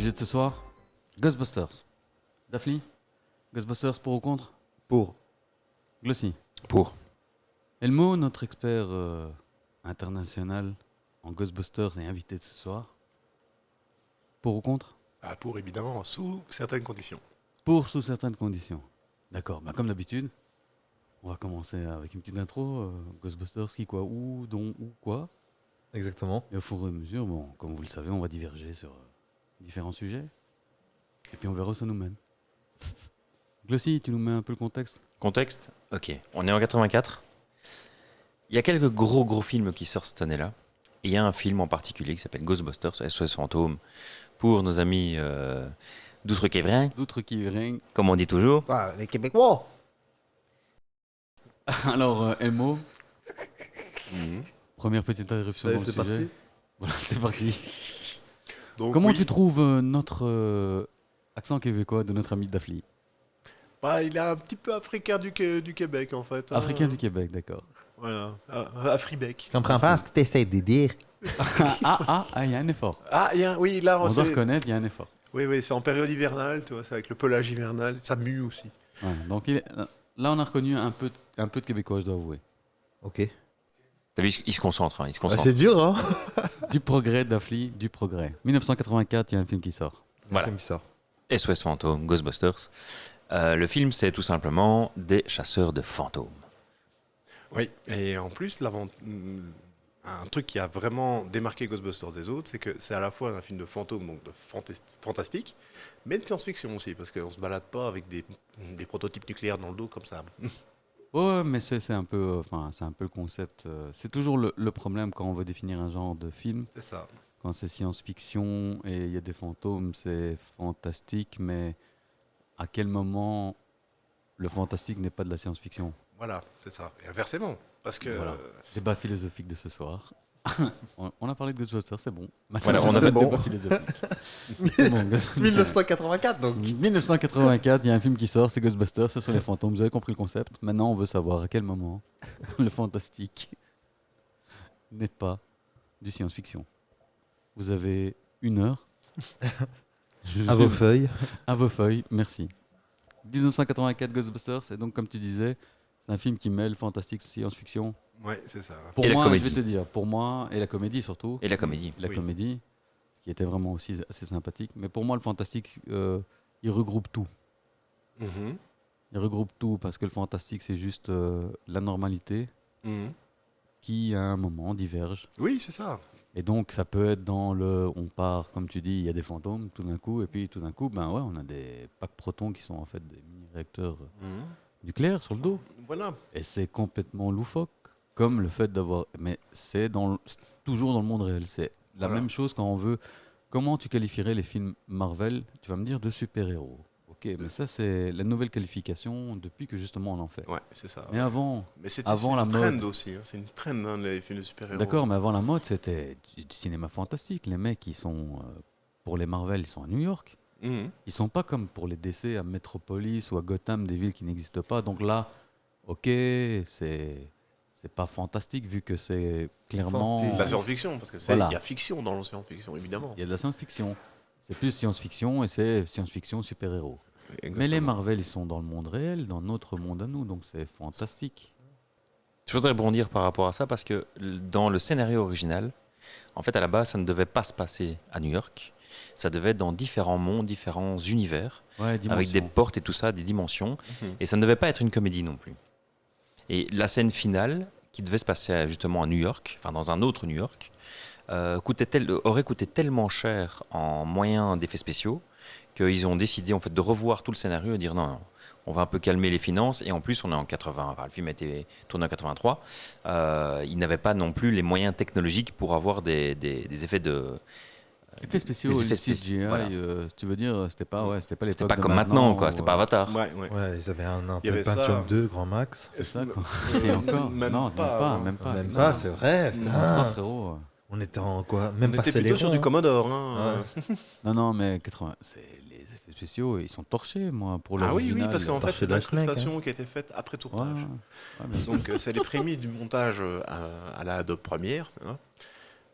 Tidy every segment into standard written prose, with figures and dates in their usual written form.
sujet de ce soir, Ghostbusters. Daphne, Ghostbusters pour ou contre? Pour. Glossy. Pour. Elmo, notre expert international en Ghostbusters est invité de ce soir. Pour ou contre? Ah, pour, évidemment, sous certaines conditions. Pour sous certaines conditions. D'accord, comme d'habitude, on va commencer avec une petite intro. Ghostbusters, qui, quoi, où, dont, où, quoi. Exactement. Et au fur et à mesure, comme vous le savez, on va diverger sur différents sujets. Et puis on verra où ça nous mène. Glossy, tu nous mets un peu le contexte? Contexte. Ok. On est en 84. Il y a quelques gros films qui sortent cette année-là. Et il y a un film en particulier qui s'appelle Ghostbusters, SOS Fantôme, pour nos amis d'outre-Quévrin, D'outre-Quirin. comme on dit toujours. Ah, les Québécois. Alors, Elmo, Mhm. première petite interruption Allez, dans le c'est sujet. parti. Voilà, c'est parti. Donc, Comment oui, tu trouves notre accent québécois de notre ami Daphne? il est un petit peu africain du Québec, en fait. Africain du Québec, d'accord. Voilà, Afribec. Je comprends pas ce que tu essaies de dire. Il y a un effort. Ah, oui, là, On doit c'est... reconnaître, il y a un effort. Oui, c'est en période hivernale, tu vois, c'est avec le pelage hivernal, ça mue aussi. Ouais, donc là, on a reconnu un peu de québécois, je dois avouer. Ok. T'as vu, il se concentre. Il se Ah, concentre. c'est dur, hein. Du progrès, Daphne, du progrès. 1984, il y a un film qui sort. Voilà. Comme ça. SOS Fantôme, Ghostbusters. Le film, c'est tout simplement des chasseurs de fantômes. Oui, et en plus, un truc qui a vraiment démarqué Ghostbusters des autres, c'est que c'est à la fois un film de fantôme, donc de fantastique, mais de science-fiction aussi, parce qu'on se balade pas avec des prototypes nucléaires dans le dos comme ça. Ouais, mais c'est un peu, c'est un peu le concept. C'est toujours le problème quand on veut définir un genre de film. C'est ça. Quand c'est science-fiction et il y a des fantômes, c'est fantastique, mais à quel moment le fantastique n'est pas de la science-fiction? Voilà, c'est ça. Et inversement, parce que... Voilà. Débat philosophique de ce soir. On a parlé de Ghostbusters, c'est bon. Voilà, on a fait fait le débat philosophique. C'est bon, 1984, donc. 1984, il y a un film qui sort, c'est Ghostbusters, c'est sur les fantômes. Vous avez compris le concept. Maintenant, on veut savoir à quel moment le fantastique n'est pas du science-fiction. Vous avez 1 heure. À vos feuilles. À vos feuilles, merci. 1984 Ghostbusters, et donc comme tu disais, c'est un film qui mêle fantastique, science-fiction. Ouais, c'est ça. Pour Et la moi, je vais comédie. te dire, pour moi, et la comédie surtout. Et la comédie. La Oui. comédie, ce qui était vraiment aussi assez sympathique. Mais pour moi, le fantastique, il regroupe tout. Mhm. Il regroupe tout parce que le fantastique, c'est juste la normalité Mhm. qui, à un moment, diverge. Oui, c'est ça. Et donc, ça peut être dans on part, comme tu dis, il y a des fantômes tout d'un coup, et puis tout d'un coup, on a des packs protons qui sont en fait des mini-réacteurs Mhm. nucléaires sur le dos. Voilà. Et c'est complètement loufoque, comme le fait d'avoir. Mais c'est c'est toujours dans le monde réel. C'est la Voilà. même chose quand on veut. Comment tu qualifierais les films Marvel? Tu vas me dire de super-héros. Ok, mais ça, c'est la nouvelle qualification depuis que justement on en fait. Ouais, c'est ça. Mais avant, Mais c'était avant une la trend mode. aussi. Hein. C'est une trend, hein, les films de super-héros. d'accord, mais avant la mode, c'était du cinéma fantastique. Les mecs, ils sont. Pour les Marvel, ils sont à New York. Mhm. Ils sont pas comme pour les DC à Metropolis ou à Gotham, des villes qui n'existent pas. Donc là, ok, c'est pas fantastique vu que c'est clairement. De la science-fiction, parce que Voilà. il y a fiction dans la science-fiction, évidemment. Il y a de la science-fiction. C'est plus science-fiction et c'est science-fiction super-héros. Mais les Exactement. Marvel, ils sont dans le monde réel, dans notre monde à nous, donc c'est fantastique. Je voudrais rebondir par rapport à ça parce que dans le scénario original, en fait, à la base, ça ne devait pas se passer à New York. Ça devait être dans différents mondes, différents univers, Ouais, avec des dimension. portes et tout ça, des dimensions. Mhm. Et ça ne devait pas être une comédie non plus. Et la scène finale, qui devait se passer justement à New York, enfin dans un autre New York, aurait coûté tellement cher en moyens d'effets spéciaux qu'ils ont décidé en fait de revoir tout le scénario et dire non, on va un peu calmer les finances. Et en plus, on est en 80, enfin, le film a été tourné en 83. Ils n'avaient pas non plus les moyens technologiques pour avoir des effets de. Effets spéciaux, les effets les spéciaux, CGI, voilà. tu veux dire, c'était pas l'époque C'était pas de comme maintenant, quoi. où, C'était pas Avatar. Ouais. Ouais, ils avaient un Il y avait Intel ça. Pentium 2 grand max. C'est ça, quoi. Euh, Et encore, même non, pas, même pas. Même Non. pas, c'est vrai. Non. putain. Trois frérot. On était en quoi? Même On pas était plutôt sur du Celeron. Commodore. Hein. Non, mais 80, c'est les effets spéciaux, ils sont torchés, moi, pour Ah oui, l'original. parce qu'en fait, Torché c'est de la Schneck, l'incrustation qui a été faite après Ouais, tournage. ouais, bien sûr. Donc, c'est les prémices du montage à la Adobe Premiere. Hein.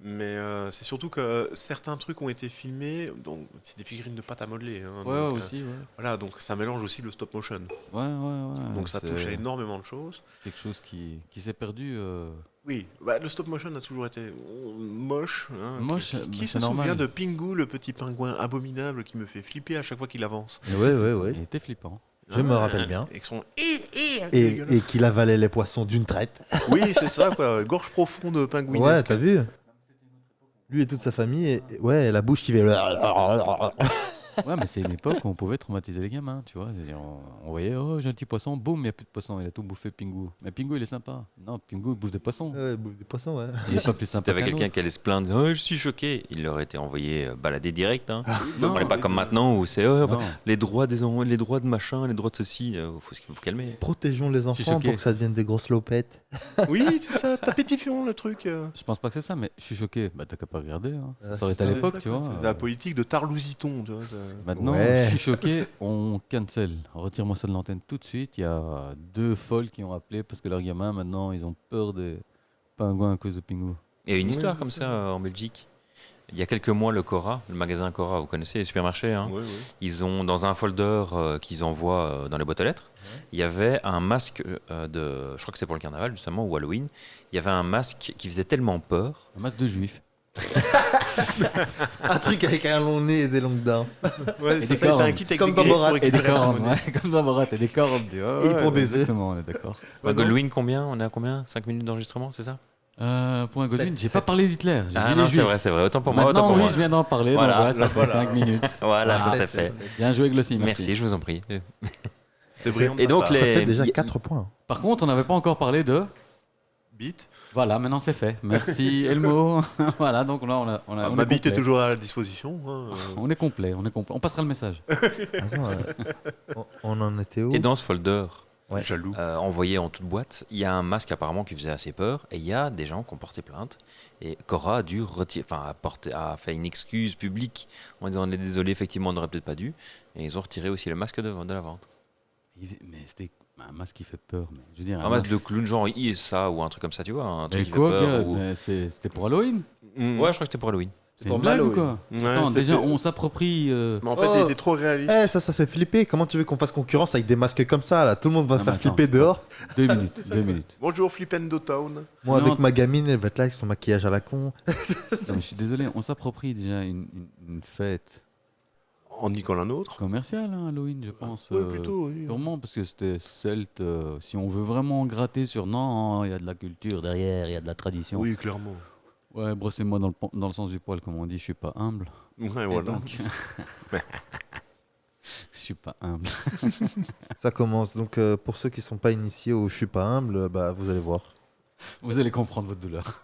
Mais c'est surtout que certains trucs ont été filmés, donc c'est des figurines de pâte à modeler. Hein, Ouais, donc, aussi, ouais. voilà, donc ça mélange aussi le stop motion. Ouais, ouais. Donc ça touche à C'est énormément de choses. quelque chose qui s'est perdu. Oui, bah, le stop motion a toujours été moche. Hein. Moche, Qui mais se c'est souvient normal. de Pingu, le petit pingouin abominable qui me fait flipper à chaque fois qu'il avance? Ouais. Il était flippant. Je me rappelle bien. Avec son Et qu'il avalait les poissons d'une traite. Oui, c'est ça, quoi. Gorge profonde pingouinesque. Ouais, t'as vu? Lui et toute sa famille, ouais, la bouche qui fait. Ouais, mais c'est une époque où on pouvait traumatiser les gamins, tu vois. C'est-à-dire, on voyait, oh, j'ai un petit poisson, boum, il n'y a plus de poisson, il a tout bouffé, Pingu. Mais Pingu, il est sympa. Non, Pingu, il bouffe des poissons. Ouais, bouffe des poissons, ouais. Il est pas plus Si sympa t'avais qu'un quelqu'un autre. qui allait se plaindre, oh, je suis choqué, il aurait été envoyé balader direct. Hein. Non, On n'est pas comme maintenant où c'est non. les droits les droits de machin, les droits de ceci, faut vous calmer. Protégeons les enfants choqué. pour que ça devienne des grosses lopettes. Oui, c'est ça, tapétifions le truc. Je pense pas que c'est ça, mais je suis choqué. Bah, t'as qu'à pas regarder. Hein. Ah, Ça aurait c'est été à ça. l'époque, C'est tu ça, vois. quoi. C'est la politique de Tarlousiton, tu vois. Maintenant, Ouais. je suis choqué, on cancel. Retire-moi ça de l'antenne tout de suite. Il y a 2 folles qui ont appelé parce que leurs gamins, maintenant, ils ont peur des pingouins à cause de Pingu. Il y a une Oui, histoire c'est comme ça. ça en Belgique. Il y a quelques mois, le Cora, le magasin Cora, vous connaissez les supermarchés, hein, Oui, oui. ils ont dans un folder qu'ils envoient dans les boîtes aux lettres, il y avait un masque je crois que c'est pour le carnaval justement ou Halloween, il y avait un masque qui faisait tellement peur. Un masque de juifs. Un truc avec un long nez et des longues dents. Ouais, Et c'est des ça, t'as un cornes. kit avec Comme des dans griffes Borat. pour Et des récupérer la cornes, monnaie. ouais, comme dans Borat, et des cornes. Tu vois, Et ils font des œufs. Exactement, on est d'accord. Ouais, non. Godwin, combien? On est à combien? 5 minutes d'enregistrement, c'est ça? Pour un Godwin, Sept, j'ai pas parlé d'Hitler. J'ai Ah dit non, les c'est juifs. vrai, c'est vrai. Autant pour moi, autant Maintenant, pour oui, moi. je viens d'en parler, donc Voilà, voilà, ça fait voilà. 5 minutes. Voilà, ça Sept, c'est fait. Bien joué, Glossy, Merci, je vous en prie. C'est brillant de Et sa donc part. Ça fait les... déjà y- 4 points. Par contre, on n'avait pas encore parlé de... Bite. Voilà, maintenant c'est fait. Merci Elmo. Voilà, donc là, on Ah, est ma bite est complet. toujours à la disposition. Hein. On est complet, on est complet. On passera le message. Attends, on en était où? Et dans ce folder Ouais. Jaloux. envoyé en toute boîte, il y a un masque apparemment qui faisait assez peur et il y a des gens qui ont porté plainte et Cora a dû retirer, a fait une excuse publique en disant on est désolé, effectivement on n'aurait peut-être pas dû et ils ont retiré aussi le masque de la vente. Mais c'était un masque qui fait peur. Mais, je veux dire, Un masque de clown genre ISA ou un truc comme ça, tu vois, un truc Mais qui fait quoi, peur. gars, ou- mais c'était pour Halloween. Mm. Ouais, je crois que c'était pour Halloween. C'est pour une blague ou Halloween. quoi Ouais, Attends, c'était- déjà, on s'approprie... Mais en fait, Oh. il était trop réaliste. Ça fait flipper. Comment tu veux qu'on fasse concurrence avec des masques comme ça là? Tout le monde va Non, faire mais attends, flipper c'est pas- dehors. 2 minutes, 2 minutes. Bonjour, Flipendo Town. Moi, Non. avec ma gamine, elle va être là avec son maquillage à la con. Non, mais je suis désolé, on s'approprie déjà une fête En niquant la nôtre. commerciale, hein, Halloween, je pense. Oui, plutôt, oui. Sûrement parce que c'était celte. Si on veut vraiment gratter sur non, il y a de la culture derrière, il y a de la tradition. Oui, clairement. Ouais, brossez-moi dans le sens du poil, comme on dit, je suis pas humble. Ouais, Et voilà. donc, je suis pas humble. Ça commence. Donc, pour ceux qui sont pas initiés au je suis pas humble, bah, vous allez voir. Vous allez comprendre votre douleur.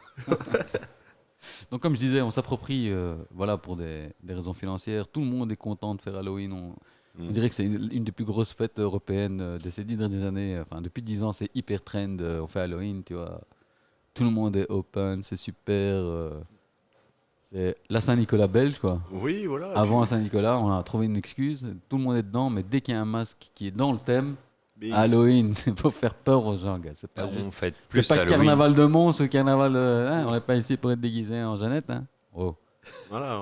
Donc, comme je disais, on s'approprie, voilà, pour des raisons financières. Tout le monde est content de faire Halloween. On Mm. dirait que c'est une des plus grosses fêtes européennes de ces 10 dernières années. Enfin, depuis 10 ans, c'est hyper trend. On fait Halloween, tu vois. Tout le monde est open, c'est super. C'est la Saint-Nicolas belge, quoi. Oui, voilà. Avant Saint-Nicolas, on a trouvé une excuse. Tout le monde est dedans, mais dès qu'il y a un masque qui est dans le thème, Puis, Halloween, c'est pour faire peur aux gens, gars. C'est pas juste. On fait C'est plus pas Halloween. carnaval de Mons ou carnaval. On n'est pas ici pour être déguisé en Jeannette, hein. Oh. Voilà.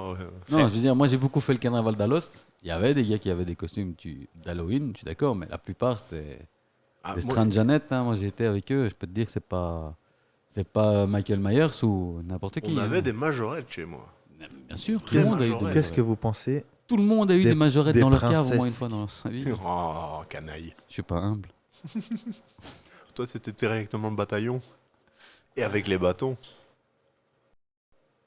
Non, je veux dire, moi j'ai beaucoup fait le carnaval d'Alost. Il y avait des gars qui avaient des costumes d'Halloween, je suis d'accord, mais la plupart c'était Ah, des moi- Strand Jeannette. Hein. Moi j'ai été avec eux, je peux te dire que c'est pas Michael Myers ou n'importe qui. on hein. avait des majorettes chez moi. Bien sûr, tout Quelle le monde a eu des majorette. Qu'est-ce que majorettes. vous pensez? Tout le monde a eu Des- des majorettes des dans leur cave au moins princesses. une fois dans sa vie. Oh, canaille. Je suis pas humble. Toi, c'était directement le bataillon. Et avec les bâtons.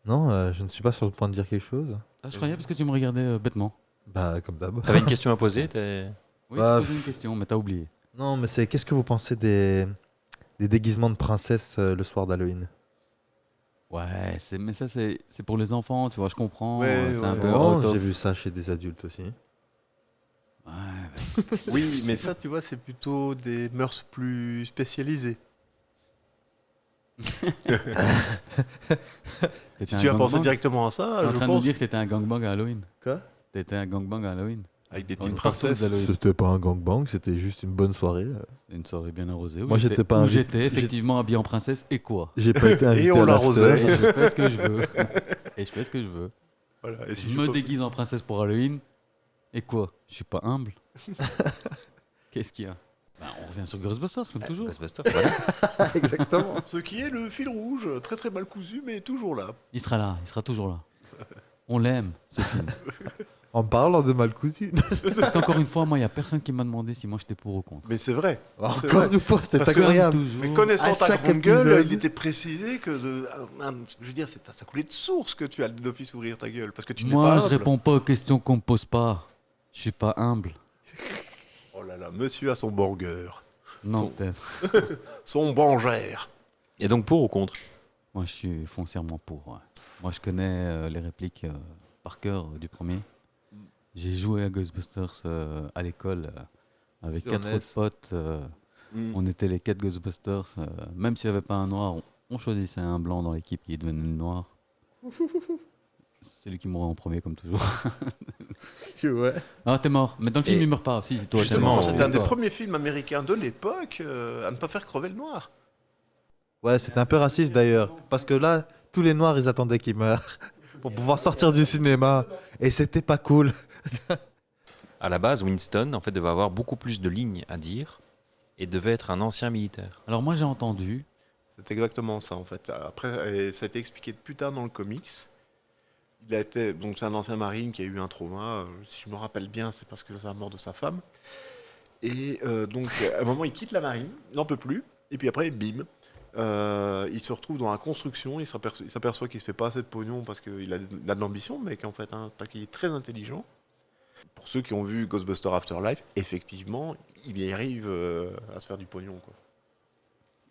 Non, je ne suis pas sur le point de dire quelque chose. Ah, je croyais parce que tu me regardais bêtement. Bah, comme d'hab. T'avais une question à poser Oui, Bah, tu posais une question, mais t'as oublié. Non, mais c'est qu'est-ce que vous pensez des déguisements de princesse le soir d'Halloween? Ouais, mais ça c'est pour les enfants, tu vois, je comprends. Ouais, c'est un ouais. peu Oh, out of- j'ai vu ça chez des adultes aussi. Ouais, Oui, mais ça, tu vois, c'est plutôt des mœurs plus spécialisées. t'étais Si un tu as pensé gangbang. directement à T'es ça, en je train de nous pense. dire que t'étais un gangbang à Halloween. Quoi? T'étais un gangbang à Halloween. Avec des Une petites partout princesses. d'Halloween. C'était pas un gangbang, c'était juste une bonne soirée. Une soirée bien arrosée. Moi, j'étais pas où invité- j'étais effectivement habillé en princesse et quoi. J'ai pas été invité on à l'arrosait. l'after. Et je fais ce que je veux. Et je fais ce que je veux. Voilà. Et si Je tu me peux- déguise en princesse pour Halloween. Et quoi? Je suis pas humble. Qu'est-ce qu'il y a? Ben, on revient sur Ghostbusters comme toujours. Ghostbusters, voilà. Exactement. Ce qui est le fil rouge, très très mal cousu, mais toujours là. Il sera là, il sera toujours là. On l'aime, ce film. En parlant de mal cousu. Parce qu'encore une fois, moi, il n'y a personne qui m'a demandé si moi j'étais pour ou contre. Mais c'est vrai. Encore une fois, c'était Parce que- incroyable. Toujours. Mais connaissant À ta chaque grande gueule, épisode. il était précisé que, je veux dire, ça coulait de source que tu as d'office ouvrir ta gueule, parce que tu n'es Moi, pas je humble. réponds pas aux questions qu'on me pose pas. Je suis pas humble. Oh là là, monsieur a son burger, Non, Son- peut-être. son bangère. Et donc pour ou contre? Moi, je suis foncièrement pour. Ouais. Moi, je connais les répliques par cœur du premier. J'ai joué à Ghostbusters à l'école avec Sur 4 NES. autres potes. Mm. On était les 4 Ghostbusters. Même s'il n'y avait pas un noir, on choisissait un blanc dans l'équipe qui devenait le noir. C'est lui qui mourrait en premier, comme toujours. Ouais. Ah, t'es mort. Mais dans le film, Et- il meurt pas. Si, toi, t'es Justement, mort. c'était un des Histoire. premiers films américains de l'époque à ne pas faire crever le noir. Ouais, c'était un peu raciste d'ailleurs. Parce que là, tous les noirs, ils attendaient qu'ils meurent. Pour pouvoir sortir du cinéma. Et c'était pas cool. À la base, Winston en fait devait avoir beaucoup plus de lignes à dire et devait être un ancien militaire. Alors, moi, j'ai entendu. C'est exactement ça en fait. Après, et ça a été expliqué plus tard dans le comics. Il a été, donc c'est un ancien marine qui a eu un trauma. Si je me rappelle bien, c'est parce que c'est la mort de sa femme. Et donc, à un moment, il quitte la marine, il n'en peut plus. Et puis après, bim, il se retrouve dans la construction. Il s'aperçoit qu'il se fait pas assez de pognon parce qu'il a de l'ambition, mais qu'en fait, qu'il est très intelligent. Pour ceux qui ont vu Ghostbusters Afterlife, effectivement, il y arrive à se faire du pognon, quoi.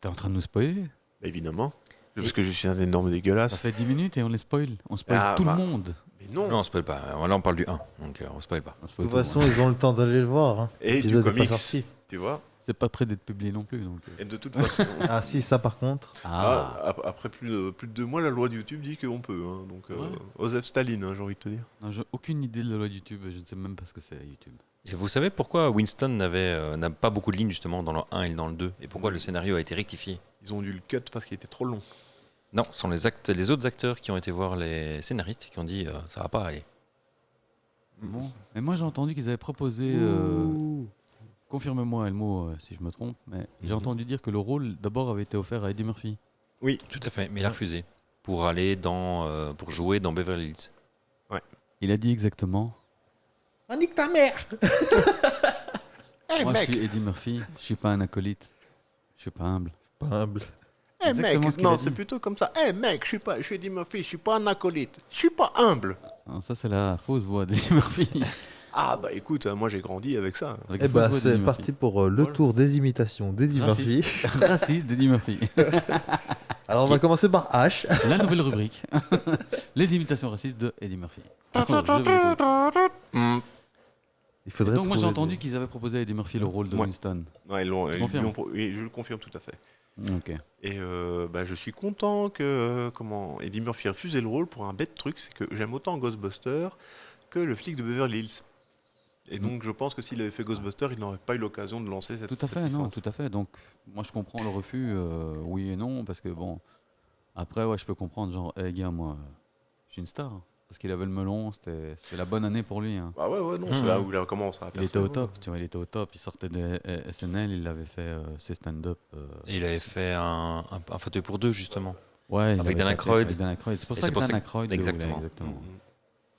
T'es en train de nous spoiler? Bah, évidemment. Parce que je suis un énorme dégueulasse. Ça fait 10 minutes et on les spoil. On spoil Ah, tout bah. le monde. Mais non. Non, on spoil pas. Là, on parle du 1, donc on spoil pas. On De spoil toute tout le façon, monde. ils ont le temps d'aller le voir. Hein. Et du L'épisode est pas comics, sorti. tu vois. C'est pas prêt d'être publié non plus. Donc. Et de toute façon, Ah si, ça par contre. après plus de 2 mois, la loi de YouTube dit qu'on peut. Hein. Donc, Ouais. Joseph Staline, hein, j'ai envie de te dire. Non, j'ai aucune idée de la loi de YouTube. Je ne sais même pas ce que c'est YouTube. Et vous savez pourquoi Winston n'a pas beaucoup de lignes justement dans le 1 et dans le 2 et pourquoi le scénario a été rectifié? Ils ont dû le cut parce qu'il était trop long. Non, ce sont les autres acteurs qui ont été voir les scénaristes qui ont dit ça va pas aller. Bon. Mais moi, j'ai entendu qu'ils avaient proposé. Confirme-moi, Elmo, si je me trompe. Mais j'ai Mhm. entendu dire que le rôle d'abord avait été offert à Eddie Murphy. Oui, tout à fait, mais il a refusé pour aller pour jouer dans Beverly Hills. Il a dit exactement. Oh, nique ta mère. Eh Moi, mec, je suis Eddie Murphy. Je suis pas un acolyte. Je suis pas humble. Pas humble. exactement mec, ce qu'il a non, dit. c'est plutôt comme ça. Eh mec, je suis Eddie Murphy, je suis pas un acolyte, je suis pas humble. Non, ça, c'est la fausse voix d'Eddie Murphy. Ah bah écoute, moi j'ai grandi avec ça. Avec Eh la fausse bah, voix c'est d'Eddie Murphy. parti pour le Voilà. tour des imitations d'Eddie Murphy. Raciste. Raciste d'Eddie Murphy. Alors, on va commencer par H. La nouvelle rubrique. Les imitations racistes de Eddie Murphy. Je vous écoute. Il Et faudrait donc moi j'ai trouver entendu des- qu'ils avaient proposé à Eddie Murphy le rôle de Ouais. Winston. Ouais, ils Tu lui confirmes oui, je le confirme tout à fait. Ok. Et bah, je suis content que Eddie Murphy a refusé le rôle pour un bête truc, c'est que j'aime autant Ghostbusters que le flic de Beverly Hills. Et donc je pense que s'il avait fait Ghostbusters, il n'aurait pas eu l'occasion de lancer cette Tout à cette fait, non, licence. tout à fait. Donc moi je comprends le refus, oui et non, parce que bon, après ouais je peux comprendre genre, hey gars moi, je suis une star. Parce qu'il avait le melon, c'était la bonne année pour lui. Hein. Ah ouais, non, c'est là où il a commencé à Il percer, était au ouais. top, tu vois, il était au top. Il sortait de SNL, il avait fait ses stand-up. Et il avait fait un fauteuil pour deux justement. Ouais, il avec avait Dan tapé Aykroyd. avec Dan Aykroyd. C'est pour Et ça c'est que pour Dan ça que- Aykroyd le voulait, exactement. exactement. Mhm.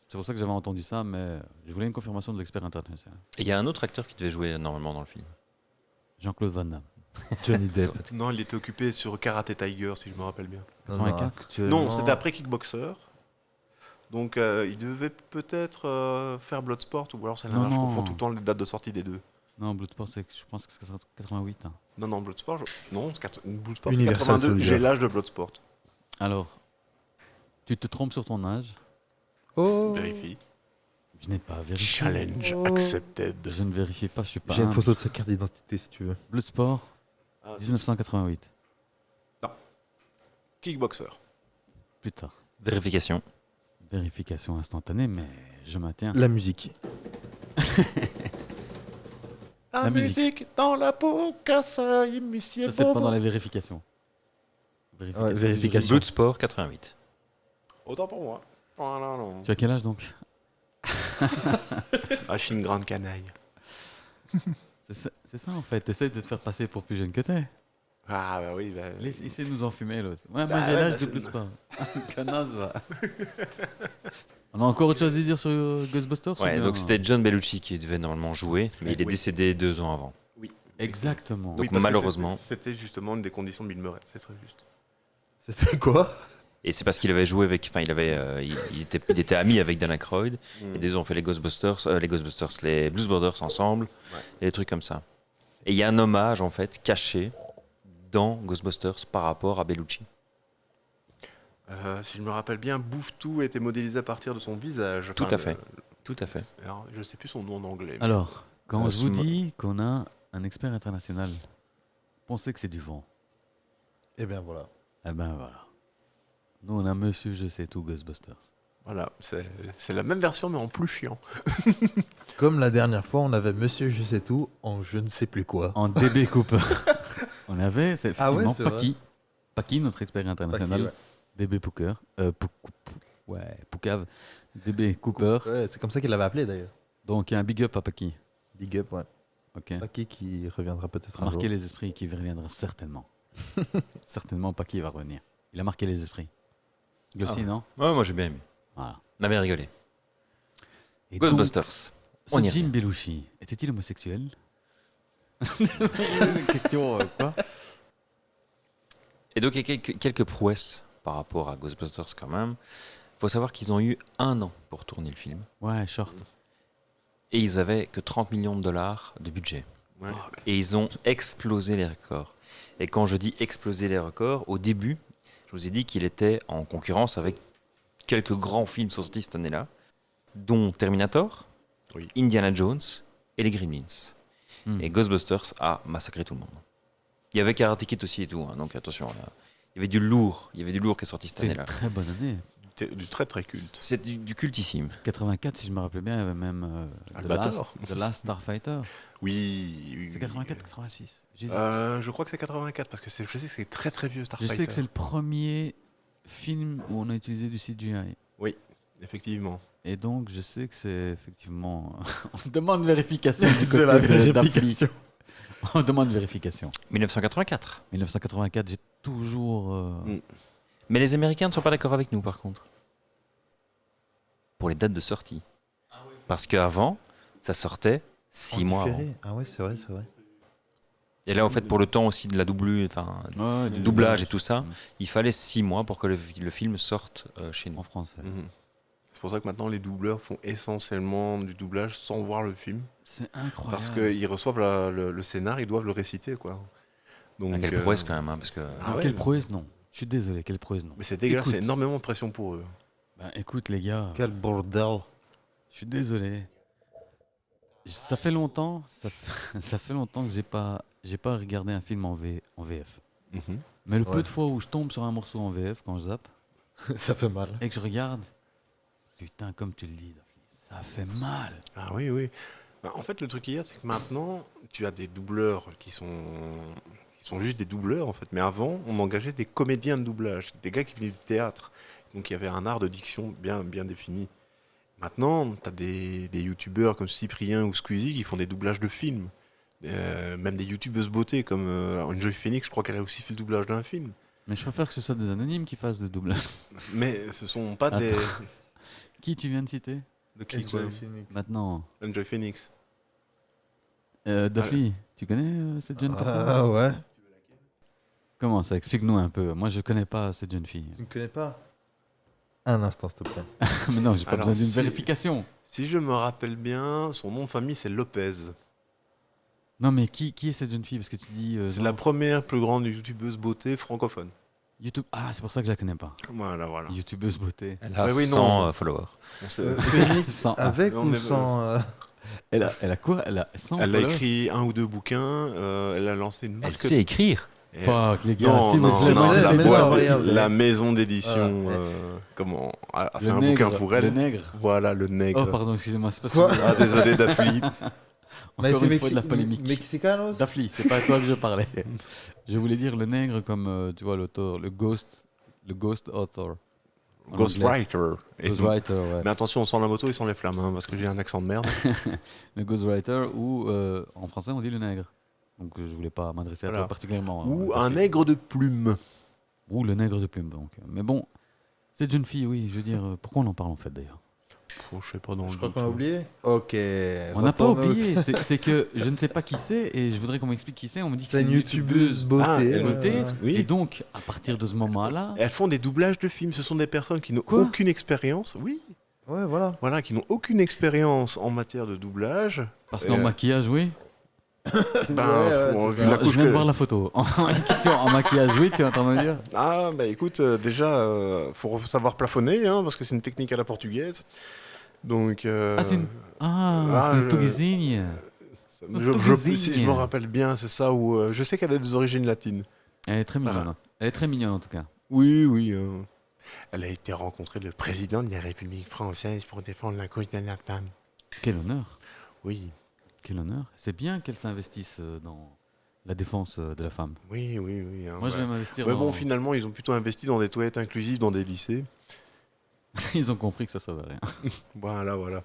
C'est pour ça que j'avais entendu ça, mais je voulais une confirmation de l'expert international. Et il y a un autre acteur qui devait jouer normalement dans le film. Jean-Claude Van Damme. Johnny Depp. Non, il était occupé sur Karate Tiger, si je me rappelle bien. Non, 84. actuellement- Non, c'était après Kickboxer. Donc il devait peut-être faire Bloodsport, ou alors c'est Non, l'inverse, je non. confonds tout le temps les dates de sortie des deux. Non, Bloodsport, je pense que c'est 88. Hein. Non, Bloodsport, Bloodsport c'est Universal 82, Soldier. j'ai l'âge de Bloodsport. Alors, tu te trompes sur ton âge. Oh. Vérifie. Je n'ai pas vérifié. Challenge Oh. accepted. Je ne vérifie pas, je suis pas J'ai une humble. photo de sa carte d'identité si tu veux. Bloodsport, Ah, 1988. Kickboxer. Plus tard. Vérification. Vérification instantanée, mais je maintiens. La musique. La, La musique. musique dans la peau, cassa, monsieur Ça, c'est Bobo. pendant la vérification. Ouais, du vérification. jury. Bloodsport 88. Autant pour moi. Oh là là. Tu as quel âge donc? Ah, je suis une grande canaille. C'est ça en fait, essaye de te faire passer pour plus jeune que t'es. Ah bah oui. Bah... Essaye de nous enfumer l'autre. Ouais, moi Bah j'ai ouais, l'âge bah, de c'est- Bloodsport. Connasse va. On a encore autre chose à dire sur Ghostbusters ou Ouais, bien- donc c'était John Bellucci qui devait normalement jouer, mais il est Oui. décédé 2 ans avant. Exactement. Donc, parce que malheureusement- C'était justement une des conditions de Bill Murray, c'est très juste. C'était quoi? Et c'est parce qu'il avait joué avec. Enfin, il était ami avec Dan Aykroyd. Mm. Et ils ont fait les Blues Brothers ensemble. Ouais. Et des trucs comme ça. Et il y a un hommage, en fait, caché dans Ghostbusters par rapport à Bellucci. Si je me rappelle bien, Bouffetou était modélisé à partir de son visage. Tout à fait. Tout à fait. Alors, je sais plus son nom en anglais. mais- Alors, quand je vous Sm- dis qu'on a un expert international, pensez que c'est du vent. Eh bien voilà. Eh ben voilà. Nous on a Monsieur Je sais tout Ghostbusters. Voilà, c'est la même version mais en plus chiant. Comme la dernière fois, on avait Monsieur Je sais tout en je ne sais plus quoi. En DB Cooper. On avait, c'est Ah ouais, effectivement c'est vrai. Paki. Paki, notre expert international. Ouais. DB Pooker. Ouais, Poucave. DB Cooper. Ouais, c'est comme ça qu'il l'avait appelé d'ailleurs. Donc il y a un big up à Paki. Big up, ouais. Ok. Paki qui reviendra peut-être un jour. Marquer les esprits qui reviendra certainement. Certainement Paki va revenir. Il a marqué les esprits. Lui aussi, Ah. non? Ouais, moi j'ai bien aimé. Voilà. On avait rigolé. Et donc, Ghostbusters. ce On y Jim revient. Belushi, était-il homosexuel? Question, quoi? Et donc il y a quelques prouesses par rapport à Ghostbusters quand même. Il faut savoir qu'ils ont eu 1 an pour tourner le film. Ouais, short. Et ils avaient que 30 millions de dollars de budget. Ouais. Et ils ont explosé les records. Et quand je dis exploser les records, au début, je vous ai dit qu'il était en concurrence avec quelques grands films sortis cette année-là, dont Terminator, Oui. Indiana Jones et les Gremlins. Hmm. Et Ghostbusters a massacré tout le monde. Il y avait Karate Kid aussi et tout, hein, donc attention, là. Il y avait du lourd qui est sorti cette C'était une année-là. très bonne année. Du très très culte. C'est du cultissime. 84, si je me rappelle bien, il y avait même Albator. The Last Starfighter. Oui. C'est 84, 86. J'hésite. Je crois que c'est 84 parce que je sais que c'est très très vieux Je Starfighter. sais que c'est le premier film où on a utilisé du CGI. Effectivement. Et donc, je sais que c'est effectivement. On demande vérification du côté C'est la de Daphne. vérification. On demande vérification. 1984. 1984, j'ai toujours. Mais les Américains ne sont pas d'accord avec nous, par contre. Pour les dates de sortie. Parce qu'avant, ça sortait 6 mois avant. Différé. Ah ouais, c'est vrai, c'est vrai. Et là, en fait, pour le temps aussi de la doublure, enfin, Ouais, du doublage et tout ça, Mm. il fallait 6 mois pour que le film sorte chez nous. En français. Mhm. C'est pour ça que maintenant les doubleurs font essentiellement du doublage sans voir le film. C'est incroyable. Parce qu'ils reçoivent le scénar, ils doivent le réciter quoi. Donc, Ah, quelle prouesse quand même, hein, parce que Ah Non, ouais. quelle prouesse, non. Je suis désolé, quelle prouesse, non. Mais c'est dégueulasse, Écoute. c'est énormément de pression pour eux. Ben, écoute, les gars, Quel bordel. je suis désolé. Ça fait longtemps, ça fait longtemps que j'ai pas regardé un film en VF. Mhm. Mais le Ouais. peu de fois où je tombe sur un morceau en VF quand je zappe Ça fait mal. et que je regarde, putain, comme tu le dis, ça fait mal. Ah oui, oui. Bah, en fait, le truc qu'il y a, c'est que maintenant, tu as des doubleurs qui sont juste des doubleurs, en fait. Mais avant, on engageait des comédiens de doublage, des gars qui venaient du théâtre. Donc, il y avait un art de diction bien, bien défini. Maintenant, tu as des youtubeurs comme Cyprien ou Squeezie qui font des doublages de films. Même des youtubeuses beauté comme Enjoy Phoenix, je crois qu'elle a aussi fait le doublage d'un film. Mais je préfère que ce soit des anonymes qui fassent le doublage. Mais ce sont pas des... Qui tu viens de citer De qui, quoi maintenant? Enjoy Phoenix. Daphne, tu connais cette jeune personne? Ah ouais. Comment ça? Explique-nous un peu. Moi, je connais pas cette jeune fille. Tu ne connais pas? Un instant, s'il te plaît. Mais non, j'ai pas Alors, besoin d'une si- vérification. Si je me rappelle bien, son nom de famille, c'est Lopez. Non, mais qui est cette jeune fille? Parce que tu dis. C'est genre, la première plus grande youtubeuse beauté francophone. YouTube. Ah, c'est pour ça que je la connais pas. Voilà, voilà. YouTubeuse beauté. Elle a Ouais, oui, 100 non. followers. On sait- Phoenix, Sans- avec Non, ou mais- sans... Elle a quoi? Elle a 100 Elle a followers. écrit un ou deux bouquins, elle a lancé une Elle marque. sait écrire. Et- Fuck, les gars, Non, si vous non, voulez, non, moi, j'essaie la de maison savoir Ariel, qui c'est. la maison d'édition, Ah, comment, a fait Le un nègre, bouquin pour le elle. nègre. Voilà, le nègre. Oh, pardon, excusez-moi, c'est parce Quoi que Ah, désolé, Daphne. encore une fois de la polémique. Mexicanos. Dafli, c'est pas à toi que je parlais. Je voulais dire le nègre comme, tu vois, l'auteur, le ghost author. En anglais. Ghostwriter. Et donc- Ghostwriter, ouais. Mais attention, on sent la moto et sans les flammes, hein, parce que j'ai un accent de merde. Le ghostwriter ou en français on dit le nègre. Donc je voulais pas m'adresser à Voilà. toi particulièrement. Ou Dafli. un nègre de plume. Ou le nègre de plume. Donc. Mais bon, cette jeune fille, oui, je veux dire, pourquoi on en parle en fait d'ailleurs? Oh, je sais pas dans Je le crois doute, qu'on a hein. oublié. Ok. On n'a pas retourne au- oublié, c'est que je ne sais pas qui c'est et je voudrais qu'on m'explique qui c'est. On me dit que C'est une youtubeuse beauté. Ah, elle beauté. Oui. Et donc, à partir de ce moment-là, Elles font des doublages de films. Ce sont des personnes qui n'ont Quoi aucune expérience. Oui. Ouais, voilà. Voilà, qui n'ont aucune expérience en matière de doublage. parce qu'en maquillage, oui. Ben, ouais, bon, c'est vu ça. la Je couche viens de que- voir la photo. En question, en maquillage, oui, tu es en train de me dire? Ah, bah écoute, déjà, faut savoir plafonner, hein, parce que c'est une technique à la portugaise. Donc. Ah, c'est une. Ah, c'est une Tuguezinha. Si je me rappelle bien, c'est ça où. Je sais qu'elle a des origines latines. Elle est très mignonne. Voilà. hein. Elle est très mignonne en tout cas. Oui, oui. Elle a été rencontrée le président de la République française pour défendre la cause de la femme. Quel honneur. Oui, Quel honneur. C'est bien qu'elle s'investisse dans la défense de la femme. oui, oui, oui. Hein, Moi, je ouais. vais m'investir Mais dans... bon, finalement, ils ont plutôt investi dans des toilettes inclusives dans des lycées. Ils ont compris que ça servait à rien. Voilà, voilà.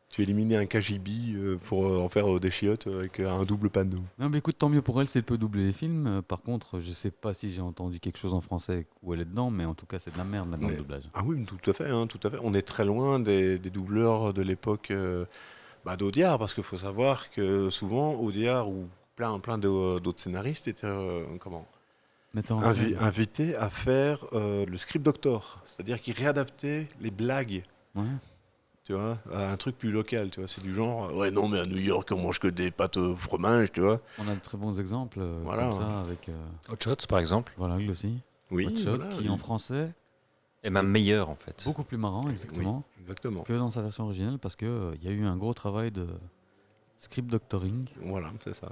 Tu éliminais un KGB pour en faire des chiottes avec un double panneau. Non, mais écoute, tant mieux pour elle, c'est elle peut doubler les films. Par contre, je sais pas si j'ai entendu quelque chose en français où elle est dedans, mais en tout cas, c'est de la merde maintenant Mais- le doublage. Ah oui, tout à fait, hein, tout à fait. On est très loin des doubleurs de l'époque d'Audiard, parce qu'il faut savoir que souvent, Audiard ou plein d'autres scénaristes étaient Metteur en scène. invités à faire le script doctor, c'est-à-dire qu'ils réadaptaient les blagues, Ouais. tu vois, à un truc plus local, tu vois. C'est du genre, ouais, non, mais à New York, on mange que des pâtes au fromage, tu vois. On a de très bons exemples Voilà. comme ça avec Hot Shots, par exemple, voilà lui aussi. Oui, Hot Shot, voilà, qui oui. en français est même meilleur en fait. beaucoup plus marrant exactement Oui, exactement. que dans sa version originale parce que il y a eu un gros travail de script doctoring Voilà, c'est ça.